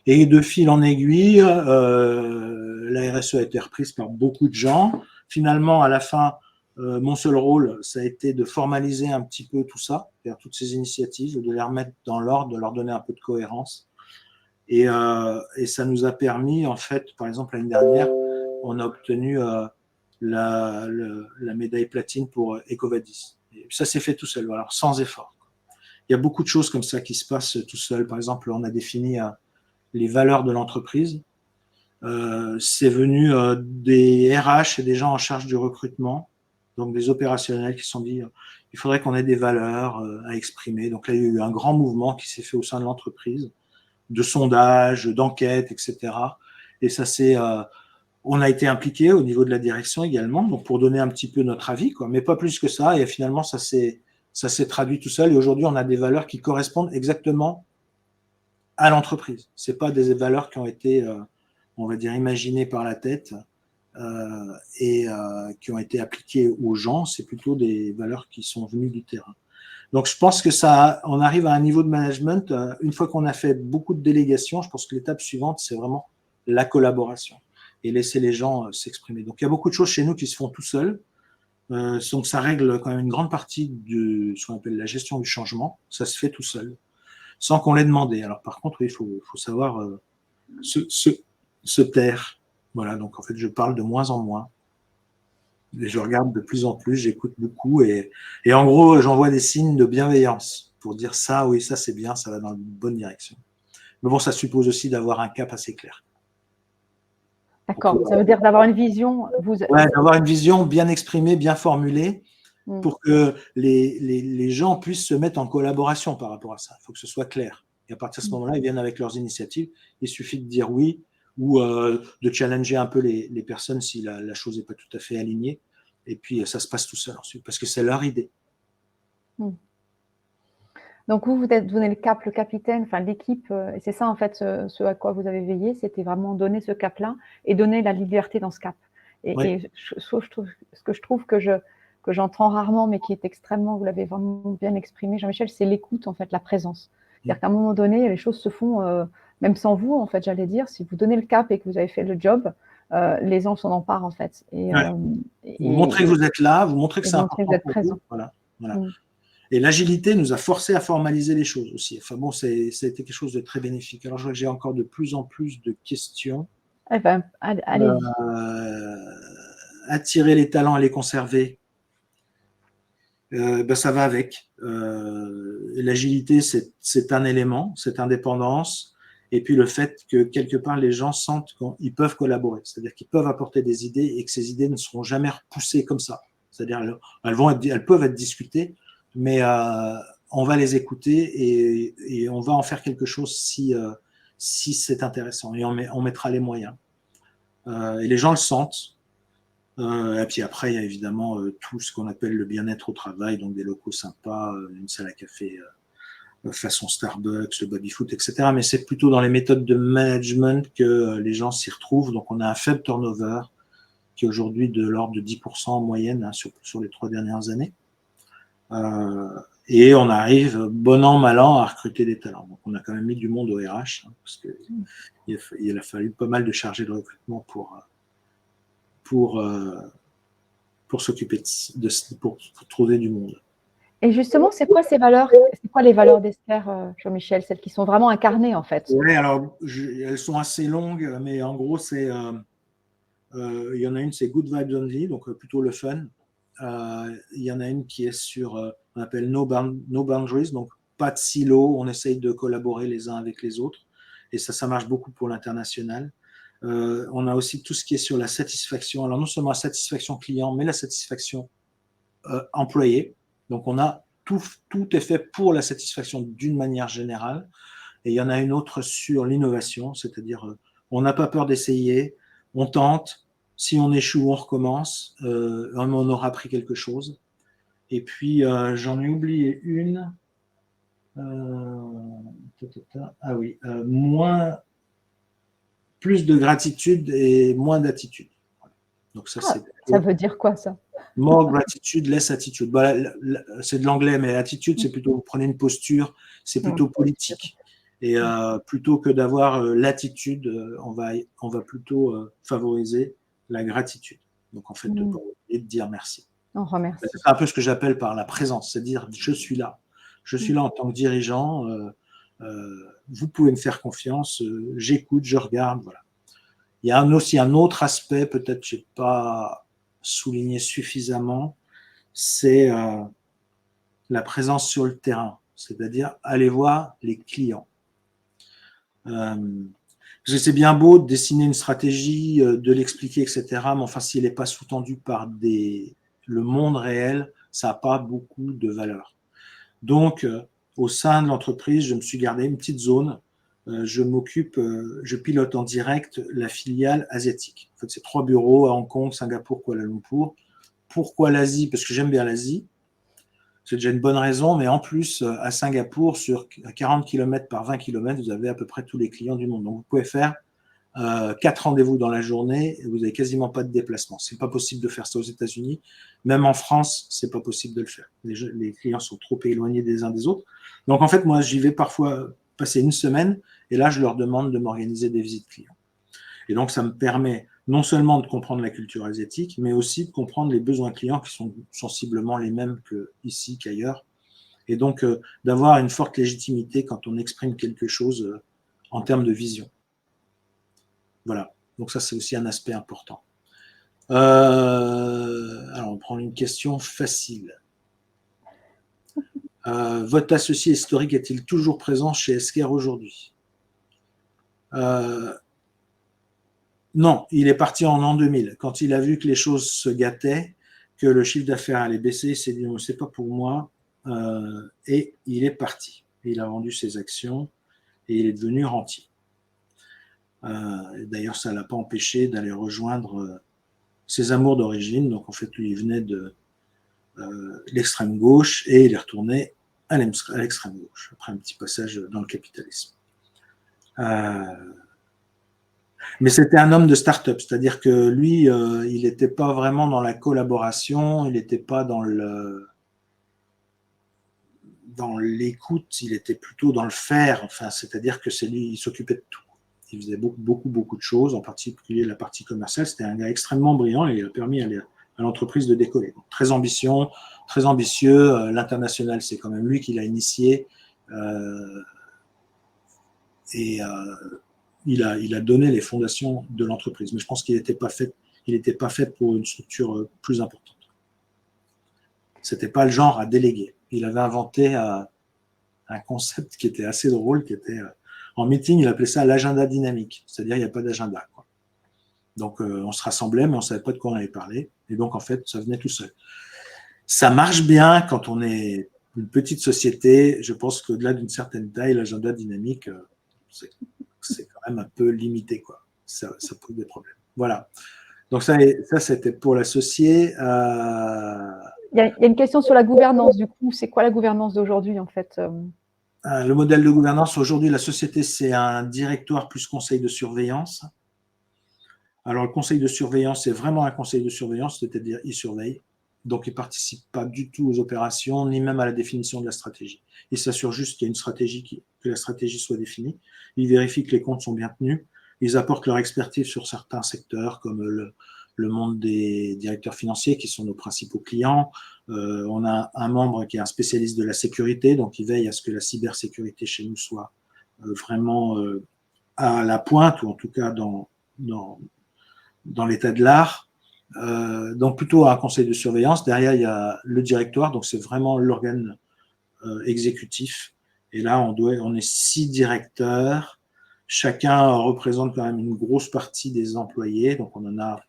Et de fil en aiguille, la RSE a été reprise par beaucoup de gens. Finalement, à la fin, mon seul rôle, ça a été de formaliser un petit peu tout ça, faire toutes ces initiatives, de les remettre dans l'ordre, de leur donner un peu de cohérence. Et ça nous a permis, en fait, par exemple, l'année dernière, on a obtenu la médaille platine pour EcoVadis. Et ça s'est fait tout seul, alors sans effort. Il y a beaucoup de choses comme ça qui se passent tout seul. Par exemple, on a défini les valeurs de l'entreprise. C'est venu des RH et des gens en charge du recrutement, donc des opérationnels qui se sont dit il faudrait qu'on ait des valeurs à exprimer. Donc là, il y a eu un grand mouvement qui s'est fait au sein de l'entreprise, de sondage, d'enquête, etc. Et ça on a été impliqué au niveau de la direction également, donc pour donner un petit peu notre avis, quoi, mais pas plus que ça. Et finalement, ça s'est traduit tout seul. Et aujourd'hui, on a des valeurs qui correspondent exactement à l'entreprise. C'est pas des valeurs qui ont été, on va dire, imaginées par la tête et qui ont été appliquées aux gens. C'est plutôt des valeurs qui sont venues du terrain. Donc, je pense que on arrive à un niveau de management. Une fois qu'on a fait beaucoup de délégations, je pense que l'étape suivante, c'est vraiment la collaboration et laisser les gens s'exprimer. Donc, il y a beaucoup de choses chez nous qui se font tout seuls. Donc, ça règle quand même une grande partie de ce qu'on appelle la gestion du changement. Ça se fait tout seul, sans qu'on l'ait demandé. Alors, par contre, il faut savoir se taire. Voilà, donc en fait, je parle de moins en moins. Et je regarde de plus en plus, j'écoute beaucoup. Et en gros, j'envoie des signes de bienveillance pour dire ça, oui, ça c'est bien, ça va dans la bonne direction. Mais bon, ça suppose aussi d'avoir un cap assez clair. D'accord, ça veut dire d'avoir une vision. Ouais, d'avoir une vision bien exprimée, bien formulée, pour que les gens puissent se mettre en collaboration par rapport à ça. Il faut que ce soit clair. Et à partir de ce moment-là, ils viennent avec leurs initiatives. Il suffit de dire oui ou de challenger un peu les personnes si la chose n'est pas tout à fait alignée. Et puis, ça se passe tout seul ensuite, parce que c'est leur idée. Donc, vous donnez le cap, le capitaine, enfin l'équipe, et c'est ça en fait ce à quoi vous avez veillé, c'était vraiment donner ce cap-là et donner la liberté dans ce cap. Et ce que je trouve que j'entends rarement, mais qui est extrêmement, vous l'avez vraiment bien exprimé, Jean-Michel, c'est l'écoute en fait, la présence. C'est-à-dire qu'à un moment donné, les choses se font même sans vous, en fait, j'allais dire, si vous donnez le cap et que vous avez fait le job, les gens s'en emparent, en fait. Ouais. Vous montrez que vous êtes là, vous montrez que c'est montrer que vous important êtes pour présent. vous. Voilà. Et l'agilité nous a forcé à formaliser les choses aussi. Enfin bon, ça a été quelque chose de très bénéfique. Alors je vois que j'ai encore de plus en plus de questions. Eh ben, allez-y. Attirer les talents et les conserver, ça va avec. L'agilité, c'est un élément, cette indépendance, et puis le fait que quelque part les gens sentent qu'ils peuvent collaborer, c'est-à-dire qu'ils peuvent apporter des idées et que ces idées ne seront jamais repoussées comme ça. C'est-à-dire elles peuvent être discutées, mais on va les écouter et on va en faire quelque chose si c'est intéressant, et on mettra les moyens. Et les gens le sentent. Et puis après, il y a évidemment tout ce qu'on appelle le bien-être au travail, donc des locaux sympas, une salle à café façon Starbucks, le baby-foot, etc. Mais c'est plutôt dans les méthodes de management que les gens s'y retrouvent. Donc on a un faible turnover qui est aujourd'hui de l'ordre de 10% en moyenne, hein, sur les 3 dernières années. Et on arrive, bon an, mal an, à recruter des talents. Donc on a quand même mis du monde au RH, hein, parce qu'il a fallu pas mal de chargés de recrutement pour s'occuper pour trouver du monde. Et justement, c'est quoi ces valeurs? C'est quoi les valeurs d'Esther, Jean-Michel, celles qui sont vraiment incarnées, en fait? Oui, alors elles sont assez longues, mais en gros, il y en a une, c'est Good Vibes Only, donc plutôt le fun. Il y en a une qui est sur, on appelle no Boundaries, donc pas de silo, on essaye de collaborer les uns avec les autres, et ça marche beaucoup pour l'international. On a aussi tout ce qui est sur la satisfaction, alors non seulement la satisfaction client, mais la satisfaction employé. Donc on a tout est fait pour la satisfaction d'une manière générale. Et il y en a une autre sur l'innovation, c'est-à-dire on n'a pas peur d'essayer, on tente, si on échoue, on recommence, on aura appris quelque chose. Et puis j'en ai oublié une. Ah oui, plus de gratitude et moins d'attitude. Donc ça, ça veut dire quoi, ça? More gratitude, less attitude. C'est de l'anglais, mais attitude, c'est plutôt, vous prenez une posture, c'est plutôt politique. Et plutôt que d'avoir l'attitude, on va plutôt favoriser la gratitude. Donc en fait, de pas oublier de dire merci. On remercie. C'est un peu ce que j'appelle par la présence, c'est dire je suis là. Je suis là en tant que dirigeant, vous pouvez me faire confiance, j'écoute, je regarde, voilà. Il y a aussi un autre aspect, peut-être que je n'ai pas souligné suffisamment, c'est la présence sur le terrain, c'est-à-dire aller voir les clients. Parce que c'est bien beau de dessiner une stratégie, de l'expliquer, etc., mais enfin, s'il n'est pas sous-tendu par le monde réel, ça n'a pas beaucoup de valeur. Donc, au sein de l'entreprise, je me suis gardé une petite zone. Je pilote en direct la filiale asiatique. En fait, c'est 3 bureaux à Hong Kong, Singapour, Kuala Lumpur. Pourquoi l'Asie? Parce que j'aime bien l'Asie. C'est déjà une bonne raison, mais en plus, à Singapour, sur 40 km par 20 km, vous avez à peu près tous les clients du monde. Donc, vous pouvez faire 4 rendez-vous dans la journée et vous n'avez quasiment pas de déplacement. Ce n'est pas possible de faire ça aux États-Unis. Même en France, ce n'est pas possible de le faire. Les clients sont trop éloignés des uns des autres. Donc, en fait, moi, j'y vais parfois passer une semaine et là, je leur demande de m'organiser des visites clients. Et donc, ça me permet non seulement de comprendre la culture asiatique, mais aussi de comprendre les besoins clients qui sont sensiblement les mêmes qu'ici, qu'ailleurs. Et donc, d'avoir une forte légitimité quand on exprime quelque chose en termes de vision. Voilà, donc ça c'est aussi un aspect important. Alors on prend une question facile. Votre associé historique est-il toujours présent chez Esker aujourd'hui? Non, il est parti en l'an 2000. Quand il a vu que les choses se gâtaient, que le chiffre d'affaires allait baisser, il s'est dit « c'est pas pour moi » et il est parti. Il a vendu ses actions et il est devenu rentier. D'ailleurs, ça ne l'a pas empêché d'aller rejoindre ses amours d'origine. Donc, en fait, lui, il venait de l'extrême gauche et il est retourné à l'extrême gauche, après un petit passage dans le capitalisme. Mais c'était un homme de start-up, c'est-à-dire que lui, il n'était pas vraiment dans la collaboration, il n'était pas dans dans l'écoute, il était plutôt dans le faire, enfin, c'est-à-dire que c'est lui, il s'occupait de tout. Il faisait beaucoup de choses, en particulier la partie commerciale. C'était un gars extrêmement brillant et il a permis à l'entreprise de décoller. Donc, très ambitieux. L'international, c'est quand même lui qui l'a initié. Et il a donné les fondations de l'entreprise. Mais je pense qu'il n'était pas fait pour une structure plus importante. C'était pas le genre à déléguer. Il avait inventé un concept qui était assez drôle, qui était en meeting, il appelait ça l'agenda dynamique, c'est-à-dire il n'y a pas d'agenda, quoi. Donc on se rassemblait, mais on ne savait pas de quoi on allait parler, et donc en fait ça venait tout seul. Ça marche bien quand on est une petite société. Je pense qu'au-delà d'une certaine taille, l'agenda dynamique, c'est quand même un peu limité, quoi. Ça pose des problèmes. Voilà. Donc ça c'était pour l'associé. Il y a une question sur la gouvernance, du coup. C'est quoi la gouvernance d'aujourd'hui, en fait? Le modèle de gouvernance, aujourd'hui, la société, c'est un directoire plus conseil de surveillance. Alors, le conseil de surveillance, c'est vraiment un conseil de surveillance, c'est-à-dire il surveille. Donc, il ne participe pas du tout aux opérations, ni même à la définition de la stratégie. Il s'assure juste qu'il y a une stratégie, que la stratégie soit définie. Il vérifie que les comptes sont bien tenus. Ils apportent leur expertise sur certains secteurs, comme le monde des directeurs financiers, qui sont nos principaux clients. On a un membre qui est un spécialiste de la sécurité, donc il veille à ce que la cybersécurité chez nous soit vraiment à la pointe, ou en tout cas dans l'état de l'art. Donc plutôt un conseil de surveillance. Derrière, il y a le directoire, donc c'est vraiment l'organe exécutif. Et là, on est 6 directeurs. Chacun représente quand même une grosse partie des employés. Donc on en a,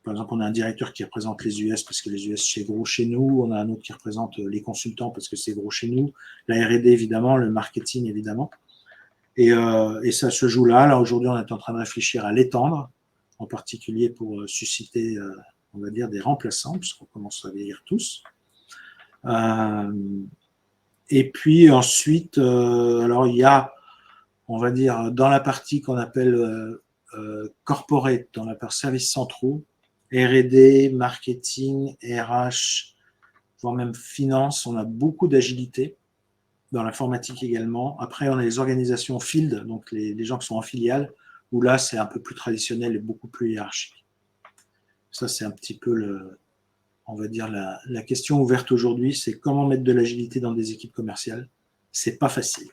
par exemple, on a un directeur qui représente les US parce que les US c'est gros chez nous. On a un autre qui représente les consultants parce que c'est gros chez nous. La R&D évidemment, le marketing évidemment. Et ça se joue là. Là aujourd'hui, on est en train de réfléchir à l'étendre, en particulier pour susciter, on va dire, des remplaçants, puisqu'on commence à vieillir tous. Et puis ensuite, alors il y a, on va dire, dans la partie qu'on appelle corporate, dans la partie services centraux, R&D, marketing, RH, voire même finance, on a beaucoup d'agilité, dans l'informatique également. Après, on a les organisations field, donc les gens qui sont en filiale, où là, c'est un peu plus traditionnel et beaucoup plus hiérarchique. Ça, c'est un petit peu, on va dire, la question ouverte aujourd'hui, c'est comment mettre de l'agilité dans des équipes commerciales. C'est pas facile.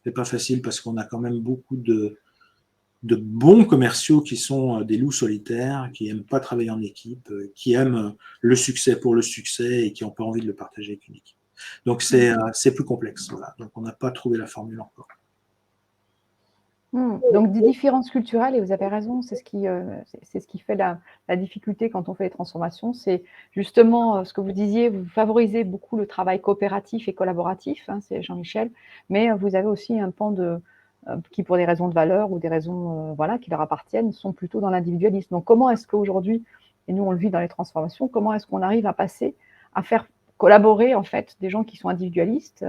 C'est pas facile parce qu'on a quand même beaucoup de bons commerciaux qui sont des loups solitaires, qui n'aiment pas travailler en équipe, qui aiment le succès pour le succès et qui n'ont pas envie de le partager avec une équipe. Donc, c'est plus complexe. Voilà. Donc, on n'a pas trouvé la formule encore. Donc, des différences culturelles, et vous avez raison, c'est ce qui fait la difficulté quand on fait les transformations. C'est justement ce que vous disiez, vous favorisez beaucoup le travail coopératif et collaboratif, hein, c'est Jean-Michel, mais vous avez aussi un pan qui, pour des raisons de valeur ou des raisons voilà, qui leur appartiennent, sont plutôt dans l'individualisme. Donc, comment est-ce qu'aujourd'hui, et nous on le vit dans les transformations, comment est-ce qu'on arrive à passer, à faire collaborer en fait des gens qui sont individualistes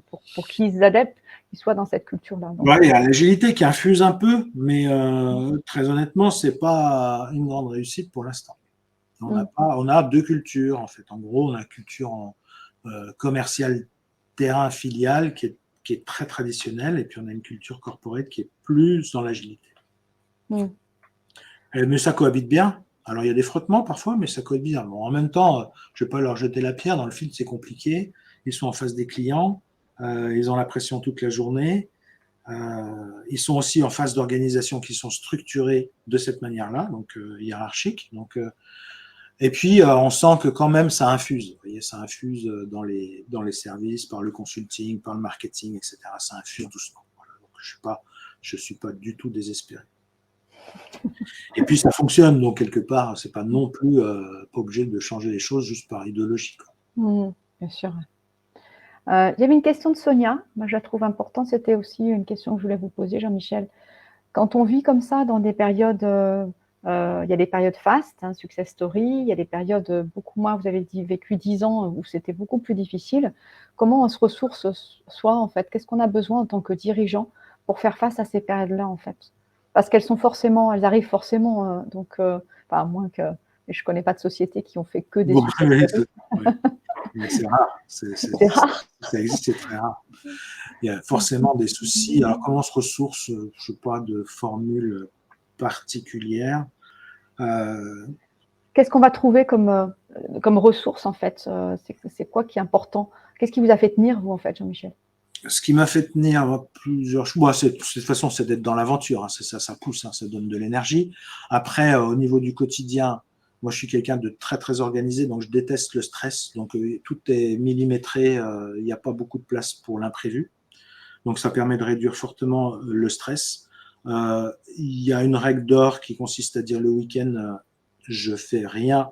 pour qu'ils adaptent, qu'ils soient dans cette culture-là. Ouais, il y a l'agilité qui infuse un peu, mais très honnêtement, c'est pas une grande réussite pour l'instant. On a 2 cultures en fait. En gros, on a une culture commerciale terrain filiale qui est très traditionnelle, et puis on a une culture corporate qui est plus dans l'agilité. Mais ça cohabite bien. Alors, il y a des frottements parfois, mais ça cohabite bien. Bon, en même temps, je ne vais pas leur jeter la pierre. Dans le field, c'est compliqué. Ils sont en face des clients. Ils ont la pression toute la journée. Ils sont aussi en phase d'organisation qui sont structurées de cette manière-là, donc hiérarchiques. Donc, et puis, on sent que quand même, ça infuse. Vous voyez, ça infuse dans les services, par le consulting, par le marketing, etc. Ça infuse doucement. Voilà. Donc, je suis pas du tout désespéré. Et puis, ça fonctionne. Donc, quelque part, c'est pas non plus pas obligé de changer les choses juste par idéologie. Bien sûr. Il y avait une question de Sonia. Moi, je la trouve importante. C'était aussi une question que je voulais vous poser, Jean-Michel. Quand on vit comme ça dans des périodes, il y a des périodes fastes, hein, success story, il y a des périodes beaucoup moins, vous avez vécu 10 ans où c'était beaucoup plus difficile. Comment on se ressource soi, en fait? Qu'est-ce qu'on a besoin en tant que dirigeant pour faire face à ces périodes-là, en fait? Parce qu'elles arrivent forcément, donc, à moins que, je ne connais pas de sociétés qui ont fait que des success stories. Mais c'est rare. C'est rare. Ça existe, c'est très rare. Il y a forcément des soucis. Alors, comment on se ressource? Je ne sais pas de formule particulière. Qu'est-ce qu'on va trouver comme ressource, en fait? C'est quoi qui est important? Qu'est-ce qui vous a fait tenir, vous, en fait, Jean-Michel? Ce qui m'a fait tenir plusieurs choses, bon, de toute façon, c'est d'être dans l'aventure, hein, c'est ça, ça pousse, hein, ça donne de l'énergie. Après, au niveau du quotidien, moi, je suis quelqu'un de très, très organisé, donc je déteste le stress. Donc, tout est millimétré, il n'y a pas beaucoup de place pour l'imprévu. Donc, ça permet de réduire fortement le stress. Il y a une règle d'or qui consiste à dire le week-end, je fais rien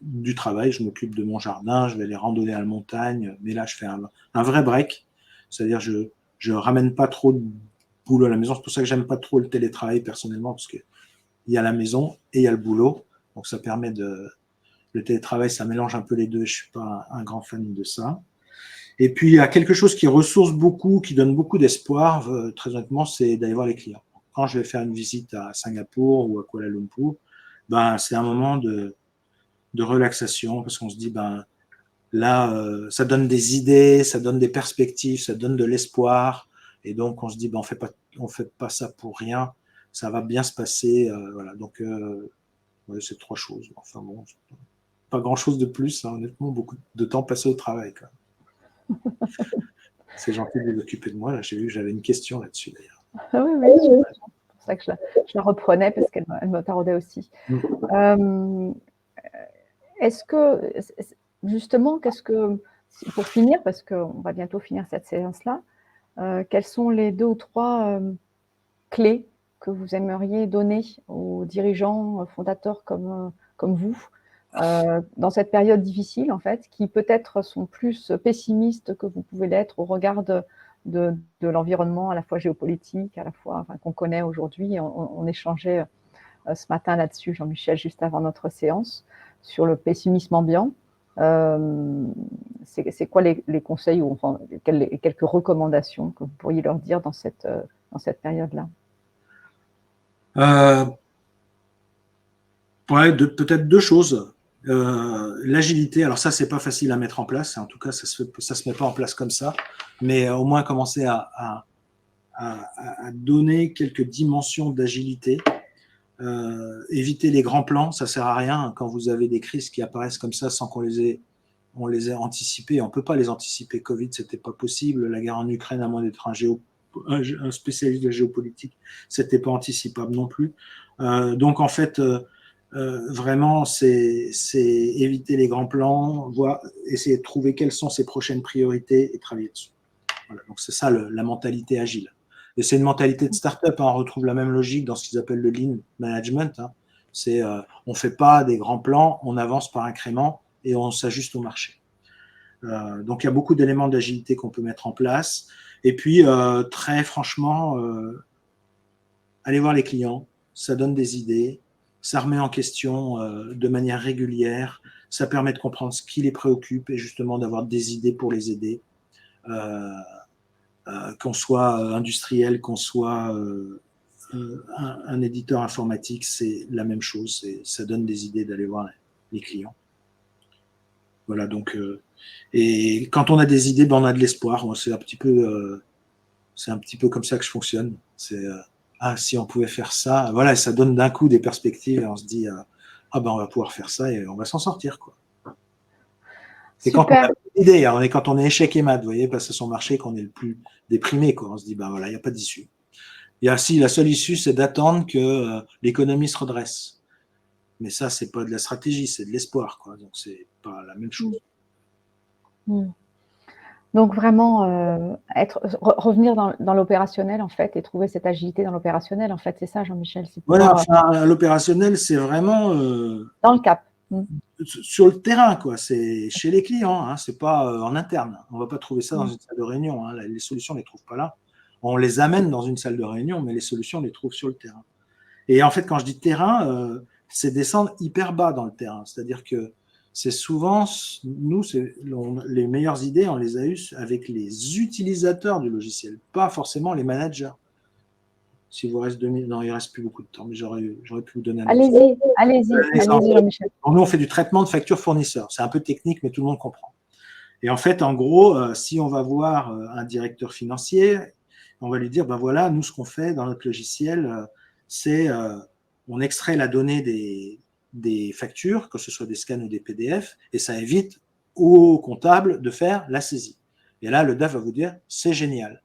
du travail, je m'occupe de mon jardin, je vais aller randonner à la montagne, mais là, je fais un vrai break. C'est-à-dire, je ne ramène pas trop de boulot à la maison. C'est pour ça que j'aime pas trop le télétravail personnellement, parce qu'il y a la maison et il y a le boulot. Donc, ça permet de. Le télétravail, ça mélange un peu les deux. Je ne suis pas un grand fan de ça. Et puis, il y a quelque chose qui ressource beaucoup, qui donne beaucoup d'espoir, très honnêtement, c'est d'aller voir les clients. Quand je vais faire une visite à Singapour ou à Kuala Lumpur, ben, c'est un moment de relaxation, parce qu'on se dit, ben, là, ça donne des idées, ça donne des perspectives, ça donne de l'espoir. Et donc, on se dit, ben, on fait pas ça pour rien, ça va bien se passer. Voilà. Donc, ouais, c'est 3 choses. Enfin bon, pas grand-chose de plus, hein, honnêtement, beaucoup de temps passé au travail. C'est gentil de vous occuper de moi. Là, j'ai vu que j'avais une question là-dessus, d'ailleurs. Oui, oui, c'est pour ça que je la reprenais, parce qu'elle me tardait aussi. Est-ce que, justement, pour finir, parce qu'on va bientôt finir cette séance-là, quelles sont les 2 ou 3 clés que vous aimeriez donner aux dirigeants fondateurs comme vous, dans cette période difficile, en fait, qui peut-être sont plus pessimistes que vous pouvez l'être au regard de l'environnement, à la fois géopolitique, à la fois, enfin, qu'on connaît aujourd'hui. On échangeait ce matin là-dessus, Jean-Michel, juste avant notre séance, sur le pessimisme ambiant. C'est quoi les conseils, ou enfin, quelques recommandations que vous pourriez leur dire dans cette période-là? Ouais, peut-être 2 choses. L'agilité, alors ça, c'est pas facile à mettre en place. En tout cas, ça se met pas en place comme ça. Mais au moins commencer à donner quelques dimensions d'agilité. Éviter les grands plans, ça sert à rien quand vous avez des crises qui apparaissent comme ça sans qu'on les ait anticipées. On peut pas les anticiper. Covid, c'était pas possible. La guerre en Ukraine, à moins d'être un spécialiste de la géopolitique, c'était pas anticipable non plus. Donc en fait, vraiment, c'est éviter les grands plans, essayer de trouver quelles sont ses prochaines priorités et travailler dessus. Voilà, donc c'est ça la mentalité agile. Et c'est une mentalité de start-up, hein. On retrouve la même logique dans ce qu'ils appellent le lean management, hein. C'est on ne fait pas des grands plans, on avance par incréments et on s'ajuste au marché. Donc il y a beaucoup d'éléments d'agilité qu'on peut mettre en place. Et puis, très franchement, allez voir les clients, ça donne des idées, ça remet en question de manière régulière, ça permet de comprendre ce qui les préoccupe et justement d'avoir des idées pour les aider. Qu'on soit industriel, qu'on soit un éditeur informatique, c'est la même chose. Ça donne des idées d'aller voir les clients. Voilà, donc, et quand on a des idées, ben on a de l'espoir. C'est un petit peu comme ça que je fonctionne. C'est si on pouvait faire ça, voilà, ça donne d'un coup des perspectives et on se dit ben on va pouvoir faire ça et on va s'en sortir, quoi. C'est quand on a une idée, hein, quand on est échec et mat, vous voyez, passer son marché, qu'on est le plus déprimé, quoi. On se dit, ben voilà, il n'y a pas d'issue. La seule issue, c'est d'attendre que l'économie se redresse. Mais ça, c'est pas de la stratégie, c'est de l'espoir, quoi. Donc, c'est pas la même chose. Donc, vraiment, revenir dans l'opérationnel, en fait, et trouver cette agilité dans l'opérationnel, en fait, c'est ça, Jean-Michel? Voilà, enfin, l'opérationnel, c'est vraiment dans le cap. Sur le terrain, quoi. C'est chez les clients, hein. C'est pas en interne. On va pas trouver ça dans une salle de réunion, hein. Les solutions, on les trouve pas là. On les amène dans une salle de réunion, mais les solutions, on les trouve sur le terrain. Et en fait, quand je dis terrain, c'est descendre hyper bas dans le terrain. C'est-à-dire que c'est souvent, nous, les meilleures idées, on les a eues avec les utilisateurs du logiciel, pas forcément les managers. s'il vous reste 2 minutes, non, il ne reste plus beaucoup de temps, mais j'aurais pu vous donner un exemple. Allez-y, Jean-Michel. Nous, on fait du traitement de factures fournisseurs. C'est un peu technique, mais tout le monde comprend. Et en fait, en gros, si on va voir un directeur financier, on va lui dire, ben voilà, nous, ce qu'on fait dans notre logiciel, c'est on extrait la donnée des factures, que ce soit des scans ou des PDF, et ça évite au comptable de faire la saisie. Et là, le DAF va vous dire, c'est génial.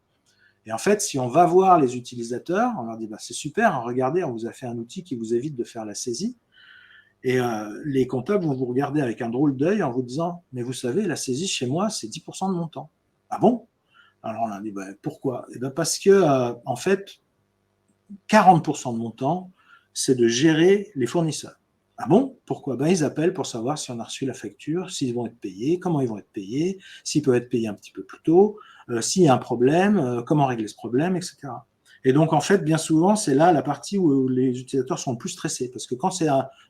Et en fait, si on va voir les utilisateurs, on leur dit, bah, c'est super, regardez, on vous a fait un outil qui vous évite de faire la saisie. Et les comptables vont vous regarder avec un drôle d'œil en vous disant, mais vous savez, la saisie chez moi, c'est 10% de mon temps. Ah bon? Alors on leur dit, bah, pourquoi? Et ben parce que, en fait, 40% de mon temps, c'est de gérer les fournisseurs. Ah bon? Pourquoi? Ben, ils appellent pour savoir si on a reçu la facture, s'ils vont être payés, comment ils vont être payés, s'ils peuvent être payés un petit peu plus tôt, s'il y a un problème, comment régler ce problème, etc. Et donc, en fait, bien souvent, c'est là la partie où les utilisateurs sont le plus stressés. Parce que quand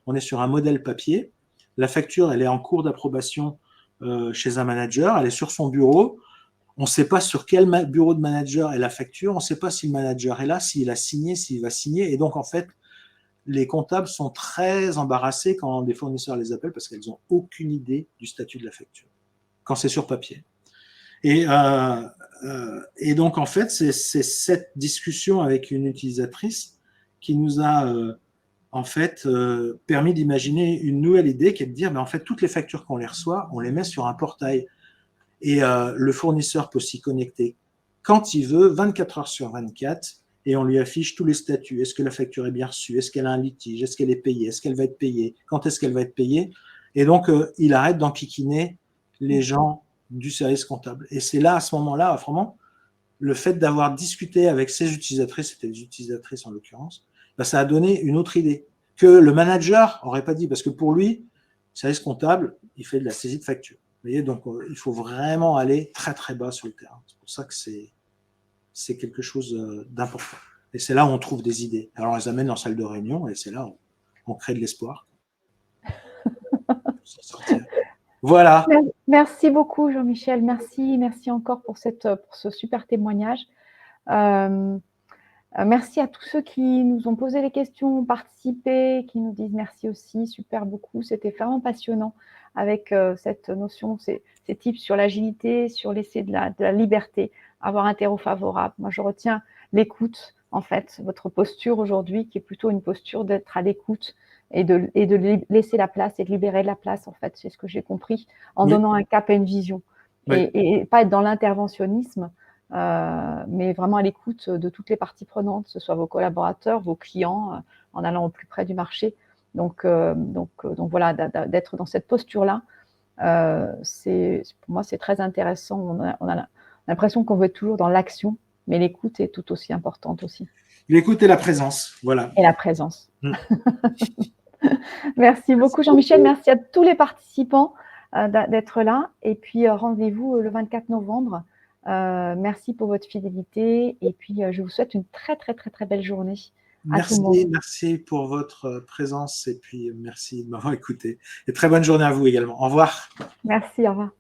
on est sur un modèle papier, la facture, elle est en cours d'approbation chez un manager, elle est sur son bureau. On ne sait pas sur quel bureau de manager est la facture, on ne sait pas si le manager est là, s'il a signé, s'il va signer. Et donc, en fait, les comptables sont très embarrassés quand des fournisseurs les appellent parce qu'elles n'ont aucune idée du statut de la facture, quand c'est sur papier. Et donc, en fait, c'est cette discussion avec une utilisatrice qui nous a en fait permis d'imaginer une nouvelle idée qui est de dire, mais en fait, toutes les factures qu'on les reçoit, on les met sur un portail. Et le fournisseur peut s'y connecter quand il veut, 24 heures sur 24, et on lui affiche tous les statuts. Est-ce que la facture est bien reçue? Est-ce qu'elle a un litige? Est-ce qu'elle est payée? Est-ce qu'elle va être payée? Quand est-ce qu'elle va être payée? Et donc, il arrête d'enquiquiner les gens du service comptable. Et c'est là, à ce moment-là, vraiment, le fait d'avoir discuté avec ces utilisatrices, c'était des utilisatrices en l'occurrence, ben, ça a donné une autre idée que le manager n'aurait pas dit, parce que pour lui, service comptable, il fait de la saisie de facture. Vous voyez, donc il faut vraiment aller très très bas sur le terrain. C'est pour ça que c'est quelque chose d'important. Et c'est là où on trouve des idées. Alors on les amène en salle de réunion et c'est là où on crée de l'espoir. Voilà. Merci beaucoup Jean-Michel. Merci encore pour ce super témoignage. Merci à tous ceux qui nous ont posé les questions, participé, qui nous disent merci aussi, super beaucoup. C'était vraiment passionnant avec cette notion, ces tips sur l'agilité, sur l'essai de la liberté, avoir un terreau favorable. Moi, je retiens l'écoute, en fait, votre posture aujourd'hui, qui est plutôt une posture d'être à l'écoute et de laisser la place et de libérer la place, en fait, c'est ce que j'ai compris, en donnant un cap et une vision. Oui. Et pas être dans l'interventionnisme, mais vraiment à l'écoute de toutes les parties prenantes, que ce soit vos collaborateurs, vos clients, en allant au plus près du marché. Donc voilà, d'être dans cette posture-là, pour moi, c'est très intéressant. On a l'impression qu'on veut être toujours dans l'action, mais l'écoute est tout aussi importante aussi. L'écoute et la présence, voilà. Et la présence. Merci beaucoup Jean-Michel, merci à tous les participants d'être là. Et puis rendez-vous le 24 novembre. Merci pour votre fidélité et puis je vous souhaite une très très très très belle journée. Merci pour votre présence et puis merci de m'avoir écouté. Et très bonne journée à vous également. Au revoir. Merci, au revoir.